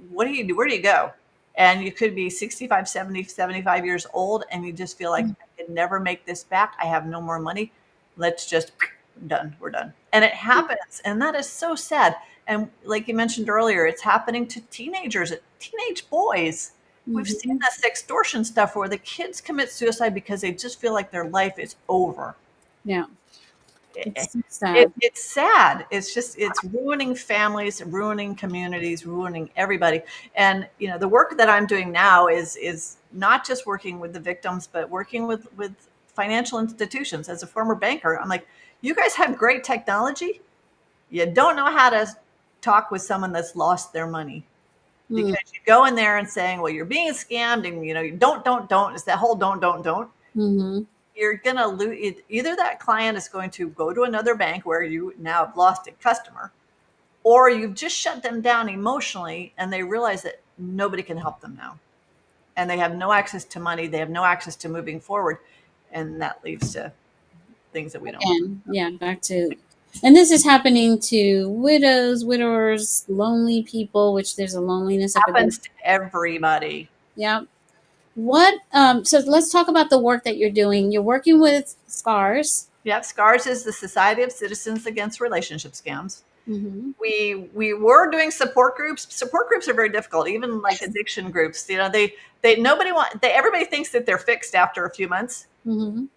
What do you do? Where do you go? And you could be 65, 70, 75 years old, and you just feel like, I can never make this back. I have no more money. Let's just, we're done. And it happens, and that is so sad. And like you mentioned earlier, it's happening to teenagers, teenage boys. We've seen this extortion stuff where the kids commit suicide because they just feel like their life is over. Yeah. It's sad. It's sad. It's ruining families, ruining communities, ruining everybody. And, the work that I'm doing now is not just working with the victims, but working with financial institutions. As a former banker, I'm like, you guys have great technology. You don't know how to talk with someone that's lost their money. Because you go in there and saying, well, you're being scammed, and you don't. It's that whole don't. You're gonna lose. Either that client is going to go to another bank where you now have lost a customer, or you've just shut them down emotionally, and they realize that nobody can help them now, and they have no access to money. They have no access to moving forward, and that leads to things that we don't. And back to. And this is happening to widows, widowers, lonely people, which there's a loneliness happens to everybody. Yeah. What? So let's talk about the work that you're doing. You're working with SCARS. Yep, SCARS is the Society of Citizens Against Relationship Scams. We were doing support groups. Support groups are very difficult, even like addiction groups. Everybody thinks that they're fixed after a few months.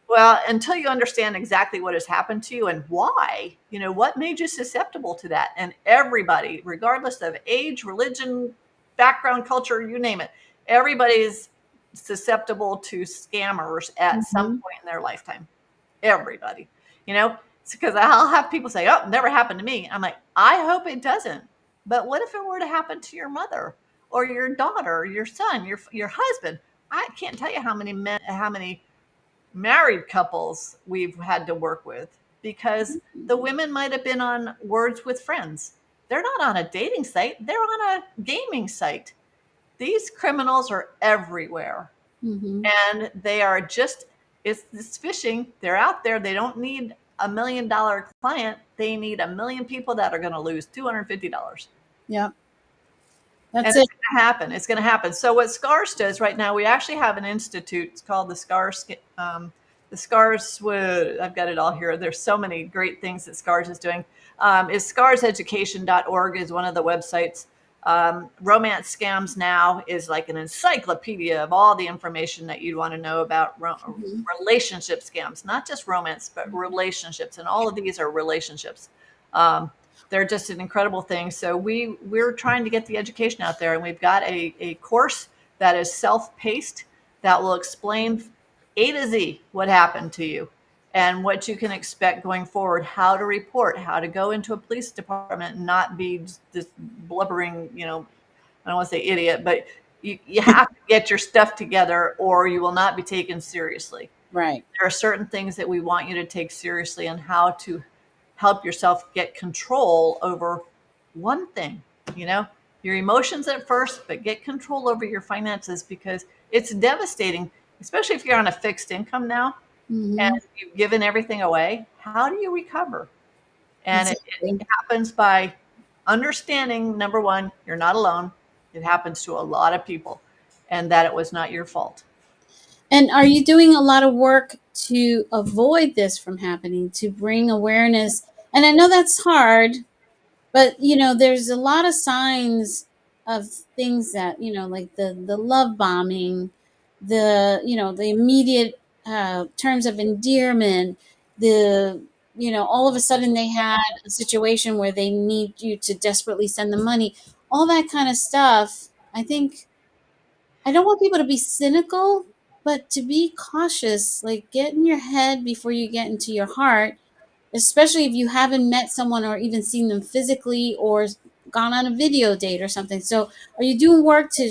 Well, until you understand exactly what has happened to you and why, what made you susceptible to that. And everybody, regardless of age, religion, background, culture, you name it, everybody's susceptible to scammers at some point in their lifetime. Everybody, because I'll have people say, oh, it never happened to me. I'm like, I hope it doesn't. But what if it were to happen to your mother or your daughter or your son, your husband? I can't tell you how many married couples we've had to work with, because the women might have been on Words with Friends. They're not on a dating site. They're on a gaming site. These criminals are everywhere. And they are just It's phishing. They're out there. They don't need $1 million client. They need 1 million people that are going to lose $250. Yeah. And That's it's it. going to happen. It's going to happen. So what SCARS does right now, we actually have an institute. It's called the SCARS. The SCARS. I've got it all here. There's so many great things that SCARS is doing. Is scarseducation.org is one of the websites. Romance Scams Now is like an encyclopedia of all the information that you'd want to know about Mhm. relationship scams, not just romance, but relationships. And all of these are relationships. Um, they're just an incredible thing. So we're trying to get the education out there, and we've got a course that is self-paced that will explain A to Z what happened to you and what you can expect going forward, how to report, how to go into a police department and not be this blubbering, I don't want to say idiot, but you have to get your stuff together or you will not be taken seriously. Right. There are certain things that we want you to take seriously and how to help yourself get control over one thing, your emotions at first, but get control over your finances because it's devastating, especially if you're on a fixed income now and Mm-hmm. you've given everything away. How do you recover? And Exactly. it happens by understanding, number one, you're not alone. It happens to a lot of people and that it was not your fault. And are you doing a lot of work to avoid this from happening, to bring awareness? And I know that's hard, but there's a lot of signs of things that, like the love bombing, the immediate terms of endearment, the all of a sudden they had a situation where they need you to desperately send the money, all that kind of stuff. I think I don't want people to be cynical, but to be cautious, like get in your head before you get into your heart, especially if you haven't met someone or even seen them physically or gone on a video date or something. So, are you doing work to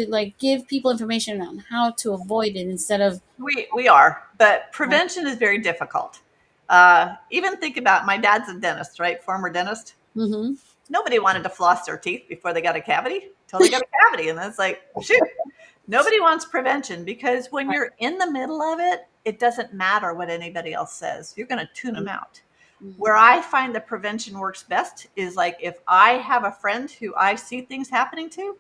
like give people information on how to avoid it instead of We are, but prevention is very difficult. Even think about my dad's a dentist, right? Former dentist. mm-hmm, Nobody wanted to floss their teeth before they got a cavity till they got a cavity. And it's like, shoot, nobody wants prevention because when you're in the middle of it, it doesn't matter what anybody else says. You're going to tune them out. mm-hmm, Where I find the prevention works best is like if I have a friend who I see things happening to,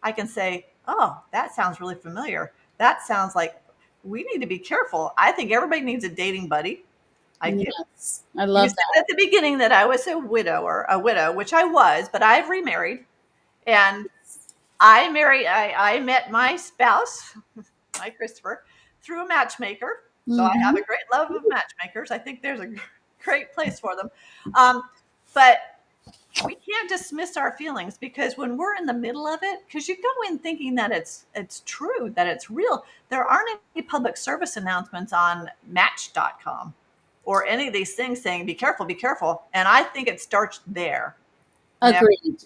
I can say, oh, that sounds really familiar. That sounds like we need to be careful. I think everybody needs a dating buddy. I do. yes, I You love said at the beginning that I was a widow, which I was, but I've remarried. And I met my spouse, my Christopher, through a matchmaker. that. So I have Mm-hmm. a great love of matchmakers. I think there's a great place for them. Um, but we can't dismiss our feelings because when we're in the middle of it, because you go in thinking that it's true, that it's real, there aren't any public service announcements on match.com or any of these things saying be careful, be careful. And I think it starts there. Now, Agreed,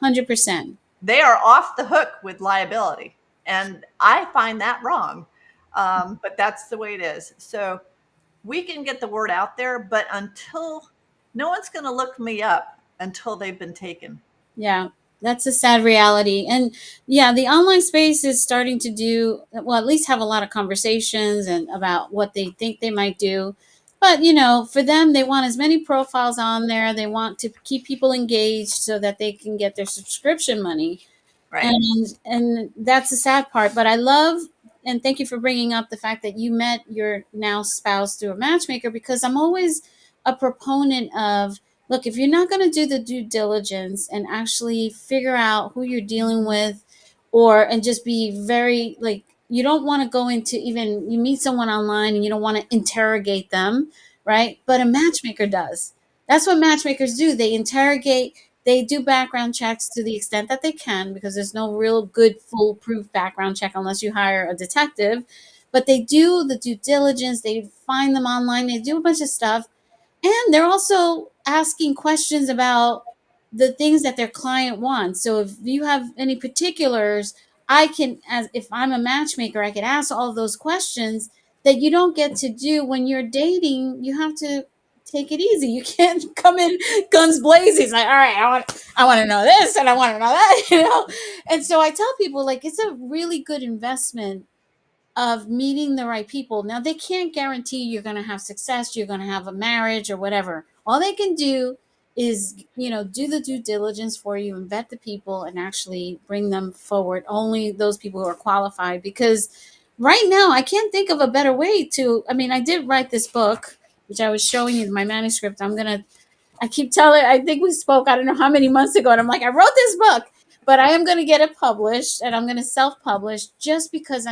100%. they are off the hook with liability. And I find that wrong. But that's the way it is. So we can get the word out there, but until no one's going to look me up until they've been taken. Yeah, that's a sad reality. And yeah, the online space is starting to do well, at least have a lot of conversations and about what they think they might do. But for them, they want as many profiles on there. They want to keep people engaged so that they can get their subscription money. Right. And that's the sad part. But I love and thank you for bringing up the fact that you met your now spouse through a matchmaker, because I'm always a proponent of, look, if you're not going to do the due diligence and actually figure out who you're dealing with, or and just be very like, you don't want to go into, even you meet someone online and you don't want to interrogate them, right? But a matchmaker does. That's what matchmakers do. They interrogate, they do background checks to the extent that they can, because there's no real good foolproof background check unless you hire a detective. But they do the due diligence, they find them online, they do a bunch of stuff, and they're also asking questions about the things that their client wants. So if you have any particulars, I can, as if I'm a matchmaker, I could ask all of those questions that you don't get to do when you're dating. You have to take it easy. You can't come in guns blazing. It's like, all right, I want to know this and I want to know that, And so I tell people, like, it's a really good investment of meeting the right people. Now, they can't guarantee you're going to have success, you're going to have a marriage or whatever. All they can do is, do the due diligence for you and vet the people and actually bring them forward. Only those people who are qualified, because right now I can't think of a better way to, I did write this book, which I was showing you my manuscript. I keep telling, I think we spoke, I don't know how many months ago, and I'm like, I wrote this book, but I am going to get it published and I'm going to self-publish, just because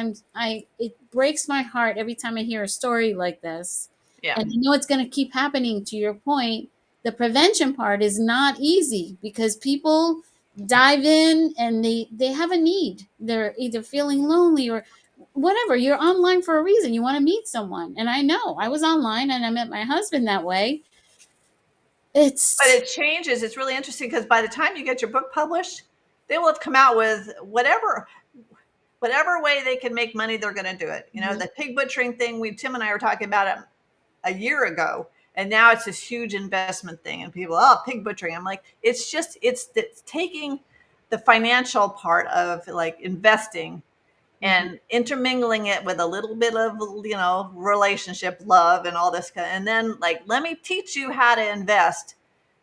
it breaks my heart every time I hear a story like this. Yeah. And it's going to keep happening. To your point, the prevention part is not easy, because people dive in and they have a need. They're either feeling lonely or whatever. You're online for a reason. You want to meet someone. And I know I was online and I met my husband that way. But it changes. It's really interesting, because by the time you get your book published, they will have come out with whatever way they can make money, they're going to do it. The pig butchering thing, Tim and I were talking about it a year ago, and now it's this huge investment thing, and people, pig butchering. I'm like, it's taking the financial part of like investing and intermingling it with a little bit of, relationship, love, and all this and then, like, let me teach you how to invest.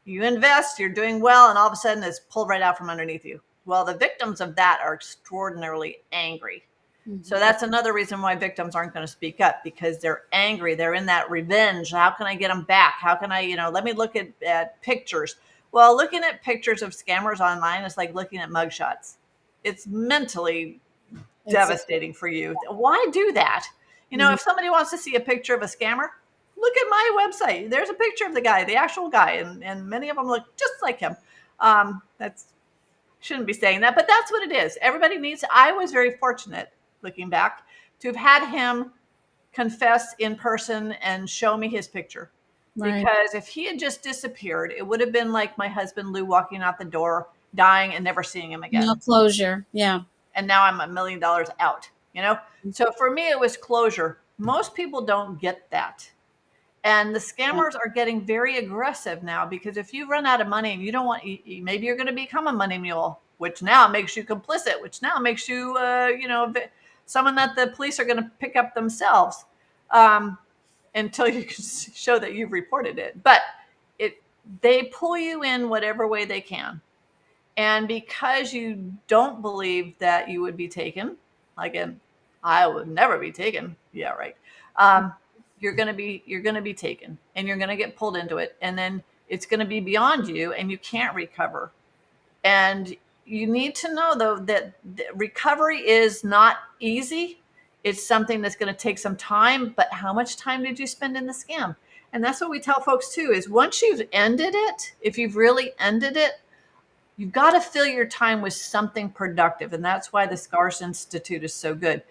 You invest, you're doing well, and all of a sudden it's pulled right out from underneath you. Well, the victims of that are extraordinarily angry. So that's another reason why victims aren't going to speak up, because they're angry. They're in that revenge. How can I get them back? How can I, let me look at pictures. Well, looking at pictures of scammers online is like looking at mugshots. It's mentally devastating for you. Why do that? If somebody wants to see a picture of a scammer, look at my website. There's a picture of the guy, the actual guy, and many of them look just like him. That's shouldn't be saying that, but that's what it is. Everybody needs. I was very fortunate, looking back, to have had him confess in person and show me his picture. Right. Because if he had just disappeared, it would have been like my husband Lou walking out the door, dying, and never seeing him again. No closure. Yeah. And now I'm $1 million out, So for me, it was closure. Most people don't get that. And the scammers are getting very aggressive now, because if you run out of money and you don't want, maybe you're going to become a money mule, which now makes you complicit, which now makes you, someone that the police are going to pick up themselves, until you can show that you've reported it. But they pull you in whatever way they can. And because you don't believe that you would be taken, again, I would never be taken. Yeah, right. You're going to be taken, and you're going to get pulled into it. And then it's going to be beyond you, and you can't recover. And you need to know, though, that recovery is not easy. It's something that's going to take some time. But how much time did you spend in the scam? And that's what we tell folks too, is once you've ended it, if you've really ended it, you've got to fill your time with something productive. And that's why the Scars Institute is so good,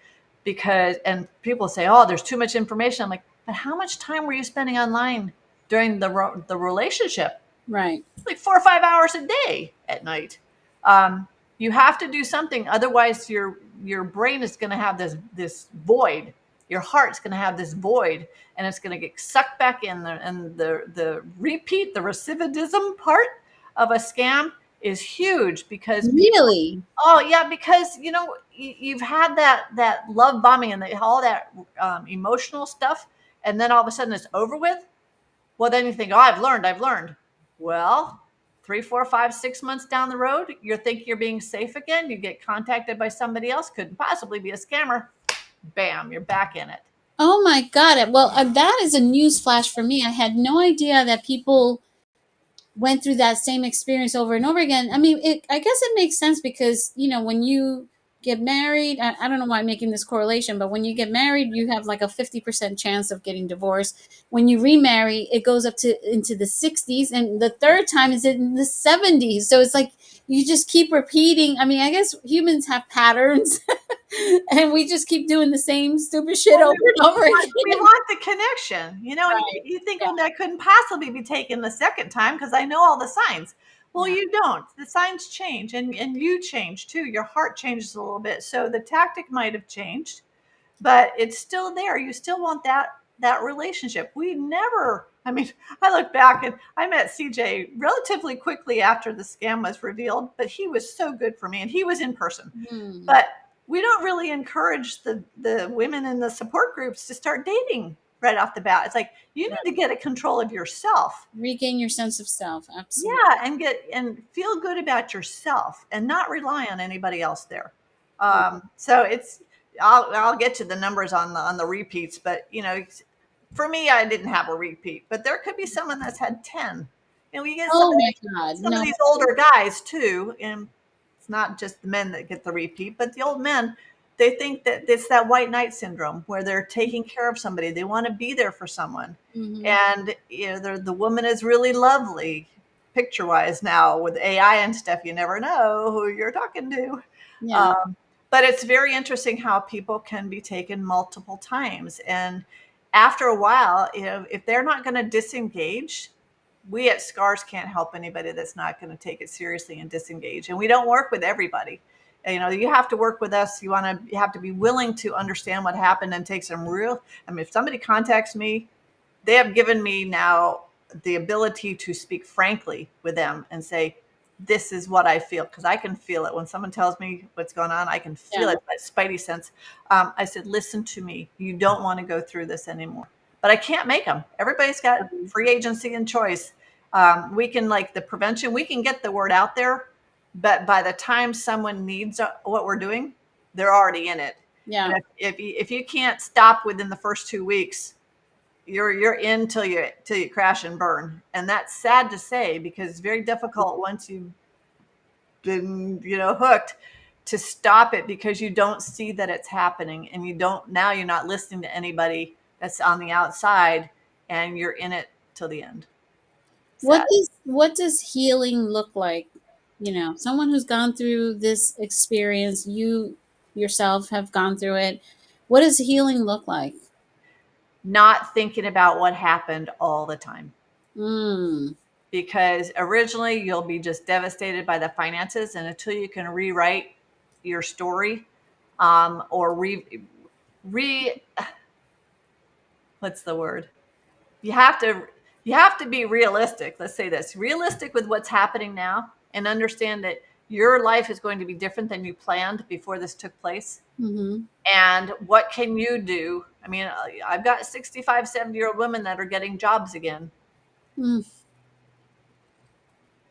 and people say, oh, there's too much information. I'm like, but how much time were you spending online during the relationship? Right. Like 4 or 5 hours a day at night. You have to do something. Otherwise your brain is going to have this void. Your heart's going to have this void, and it's going to get sucked back in there. And the repeat, the recidivism part of a scam is huge, because really, because you've had that love bombing and all that emotional stuff, and then all of a sudden it's over with. Well, then you think, I've learned. Well, 3, 4, 5, 6 months down the road, you think you're being safe again. You get contacted by somebody else, couldn't possibly be a scammer. Bam, you're back in it. Oh my God. Well, that is a news flash for me. I had no idea that people went through that same experience over and over again. I guess it makes sense, because, when you get married, I don't know why I'm making this correlation, but when you get married, you have like a 50% chance of getting divorced. When you remarry, it goes up into the 60s, and the third time is in the 70s. So it's like you just keep repeating. I guess humans have patterns. And we just keep doing the same stupid shit over and over again. We want the connection, right. And you think, well, that couldn't possibly be taken the second time because I know all the signs. Well, you don't. The signs change, and you change too. Your heart changes a little bit. So the tactic might have changed, but it's still there. You still want that relationship. We never, I look back and I met CJ relatively quickly after the scam was revealed, but he was so good for me, and he was in person. But we don't really encourage the women in the support groups to start dating right off the bat. It's like, you need to get a control of yourself. Regain your sense of self. Absolutely. Yeah, and feel good about yourself and not rely on anybody else there. So it's, I'll get to the numbers on the repeats, but for me, I didn't have a repeat, but there could be someone that's had 10. We get Oh my God, some of no. these older guys too, and it's not just the men that get the repeat, but the old men. They think that it's that white knight syndrome where they're taking care of somebody. They want to be there for someone, and the woman is really lovely, picture wise. Now with AI and stuff, you never know who you're talking to. Yeah. But it's very interesting how people can be taken multiple times, and after a while, if they're not going to disengage, we at Scars can't help anybody that's not going to take it seriously and disengage. And we don't work with everybody. You have to work with us. You have to be willing to understand what happened and take some real. I mean, if somebody contacts me, they have given me now the ability to speak frankly with them and say, this is what I feel, because I can feel it when someone tells me what's going on. I can feel it, that spidey sense. I said, listen to me. You don't want to go through this anymore. But I can't make them. Everybody's got free agency and choice. We can, like the prevention, we can get the word out there, but by the time someone needs what we're doing, they're already in it. Yeah. And if you can't stop within the first 2 weeks, you're in till you crash and burn. And that's sad to say, because it's very difficult once you've been hooked to stop it, because you don't see that it's happening, and you're not listening to anybody that's on the outside, and you're in it till the end. Sad. What does healing look like? Someone who's gone through this experience, you yourself have gone through it. What does healing look like? Not thinking about what happened all the time. Mm. Because originally you'll be just devastated by the finances, and until you can rewrite your story, or what's the word? You have to be realistic. Let's say this, realistic with what's happening now, and understand that your life is going to be different than you planned before this took place. Mm-hmm. And what can you do? I mean, I've got 65, 70-year-old women that are getting jobs again. Mm.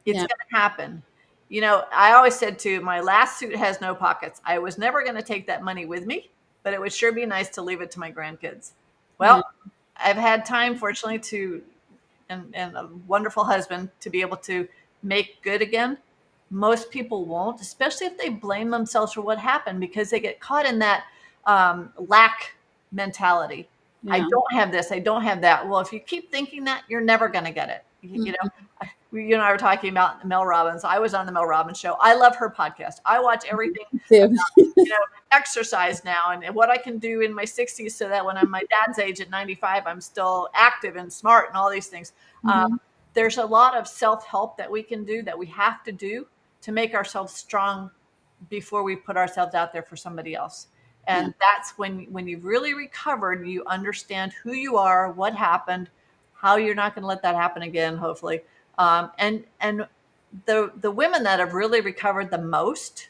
It's going to happen. I always said to my last suit has no pockets. I was never going to take that money with me, but it would sure be nice to leave it to my grandkids. Well, I've had time, fortunately, and a wonderful husband to be able to make good again. Most people won't, especially if they blame themselves for what happened, because they get caught in that lack mentality. Yeah. I don't have this, I don't have that. Well, if you keep thinking that, you're never going to get it. You and I were talking about Mel Robbins. I was on the Mel Robbins show. I love her podcast. I watch everything about, exercise now, and what I can do in my 60s, so that when I'm my dad's age at 95, I'm still active and smart and all these things. Mm-hmm. There's a lot of self-help that we can do, that we have to do to make ourselves strong before we put ourselves out there for somebody else. And that's when you've really recovered, you understand who you are, what happened, how you're not going to let that happen again, hopefully. And the women that have really recovered the most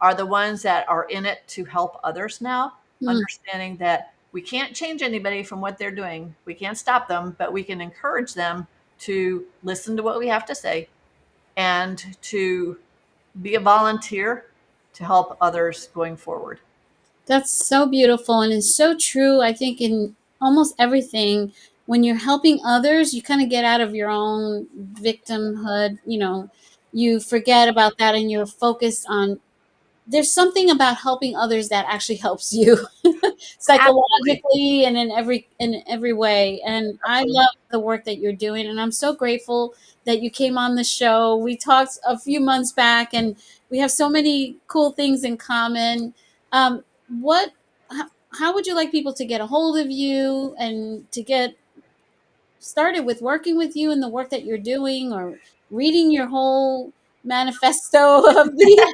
are the ones that are in it to help others now, understanding that we can't change anybody from what they're doing. We can't stop them, but we can encourage them to listen to what we have to say, and to be a volunteer to help others going forward. That's so beautiful, and it's so true. I think in almost everything, when you're helping others, you kind of get out of your own victimhood. You forget about that, and you're focused on, there's something about helping others that actually helps you psychologically. Absolutely. And in every way. And absolutely. I love the work that you're doing, and I'm so grateful that you came on the show. We talked a few months back, and we have so many cool things in common. How would you like people to get a hold of you and to get started with working with you and the work that you're doing, or reading your whole manifesto of the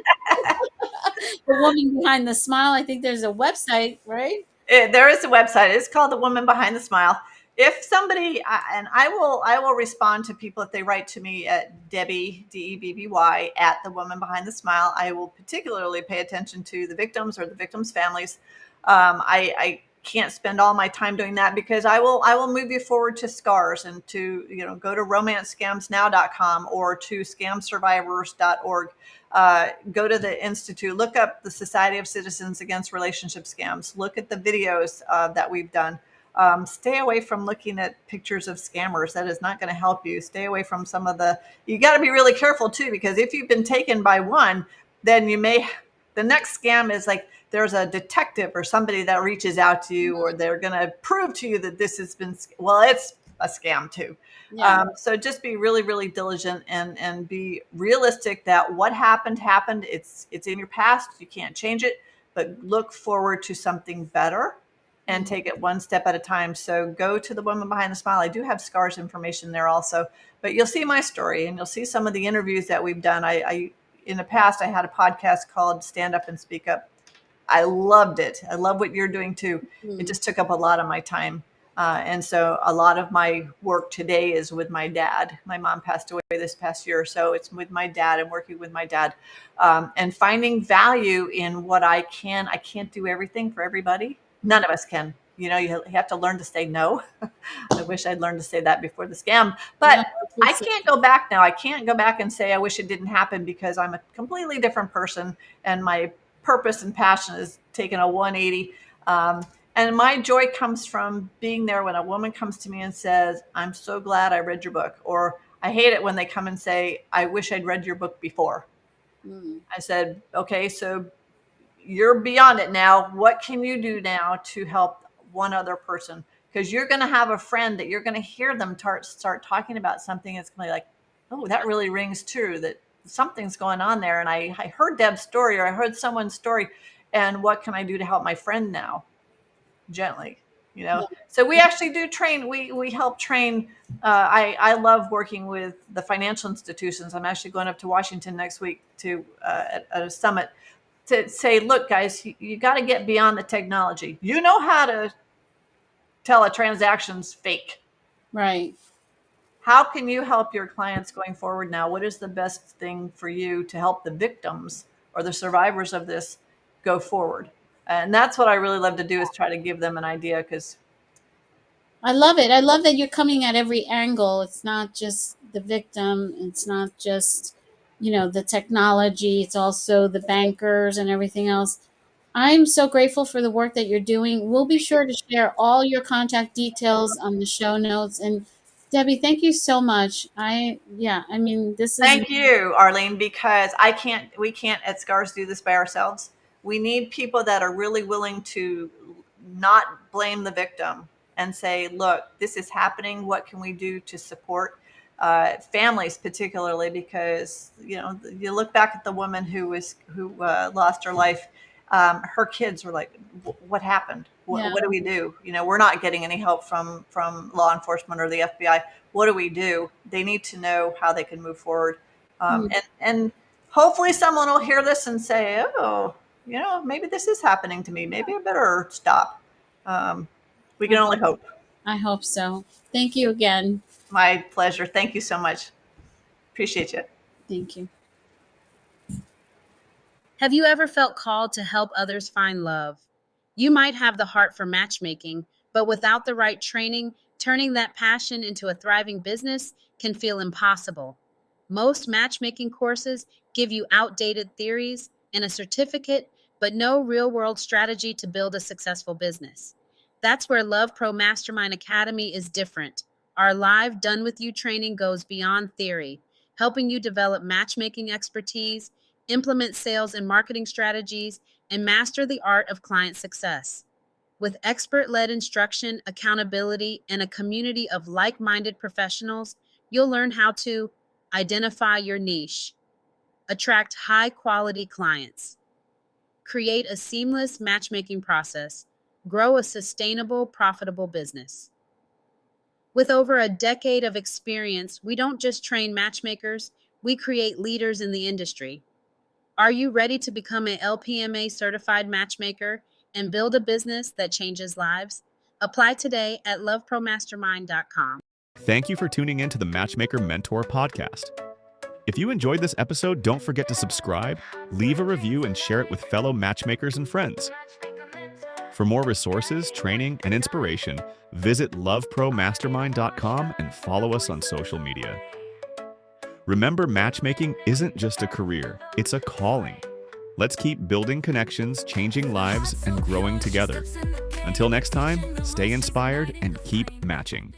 woman behind the smile? I think there's a website, right? There is a website. It's called The Woman Behind the Smile. if somebody, and I will respond to people if they write to me at Debby, Debby, at the woman behind the smile. I will particularly pay attention to the victims or the victims' families. I can't spend all my time doing that because I will move you forward to scars and to, go to romancescamsnow.com or to scamsurvivors.org. Go to the Institute, look up the Society of Citizens Against Relationship Scams, look at the videos that we've done. Stay away from looking at pictures of scammers. That is not going to help you. Stay away from some of you got to be really careful too, because if you've been taken by one, then the next scam is like there's a detective or somebody that reaches out to you, or they're going to prove to you that this has been, well, it's a scam too. Yeah. So just be really, really diligent and be realistic that what happened. It's in your past. You can't change it, but look forward to something better and take it one step at a time. So go to the woman behind the smile. I do have scars information there also, but you'll see my story and you'll see some of the interviews that we've done. I in the past, I had a podcast called Stand Up and Speak Up. I loved it. I love what you're doing too. It just took up a lot of my time. And so a lot of my work today is with my dad. My mom passed away this past year. So it's with my dad and working with my dad, and finding value in what I can't do everything for everybody. None of us can. You have to learn to say no. I wish I'd learned to say that before the scam, but I can't go back now. I can't go back and say, I wish it didn't happen, because I'm a completely different person and my purpose and passion is taking a 180. And my joy comes from being there when a woman comes to me and says, I'm so glad I read your book. Or I hate it when they come and say, I wish I'd read your book before. I said, okay, so you're beyond it now. What can you do now to help one other person? Because you're going to have a friend that you're going to hear them start talking about something. It's going to be like, oh, that really rings true, that something's going on there. And I heard Deb's story, or I heard someone's story. And what can I do to help my friend now? Gently. So we actually do train. We help train. I love working with the financial institutions. I'm actually going up to Washington next week to at a summit to say, look, guys, you got to get beyond the technology. You know how to tell a transaction's fake. Right. How can you help your clients going forward now? What is the best thing for you to help the victims or the survivors of this go forward? And that's what I really love to do, is try to give them an idea, because I love it. I love that you're coming at every angle. It's not just the victim. It's not just, the technology. It's also the bankers and everything else. I'm so grateful for the work that you're doing. We'll be sure to share all your contact details on the show notes. And Debby, thank you so much. This is, thank you, Arlene, because we can't at Scars do this by ourselves. We need people that are really willing to not blame the victim and say, look, this is happening. What can we do to support families, particularly because, you look back at the woman who lost her life. Her kids were like, what happened? What do we do? We're not getting any help from law enforcement or the FBI. What do we do? They need to know how they can move forward. And hopefully someone will hear this and say, oh, maybe this is happening to me. Maybe I better stop. We can only hope. I hope so. Thank you again. My pleasure. Thank you so much. Appreciate you. Thank you. Have you ever felt called to help others find love? You might have the heart for matchmaking, but without the right training, turning that passion into a thriving business can feel impossible. Most matchmaking courses give you outdated theories and a certificate, but no real-world strategy to build a successful business. That's where Love Pro Mastermind Academy is different. Our live Done With You training goes beyond theory, helping you develop matchmaking expertise, implement sales and marketing strategies, and master the art of client success. With expert-led instruction, accountability, and a community of like-minded professionals, you'll learn how to identify your niche, attract high-quality clients, create a seamless matchmaking process, grow a sustainable, profitable business. With over a decade of experience, we don't just train matchmakers, we create leaders in the industry. Are you ready to become an LPMA certified matchmaker and build a business that changes lives? Apply today at lovepromastermind.com. Thank you for tuning in to the Matchmaker Mentor podcast. If you enjoyed this episode, don't forget to subscribe, leave a review, and share it with fellow matchmakers and friends. For more resources, training, and inspiration, visit lovepromastermind.com and follow us on social media. Remember, matchmaking isn't just a career, it's a calling. Let's keep building connections, changing lives, and growing together. Until next time, stay inspired and keep matching.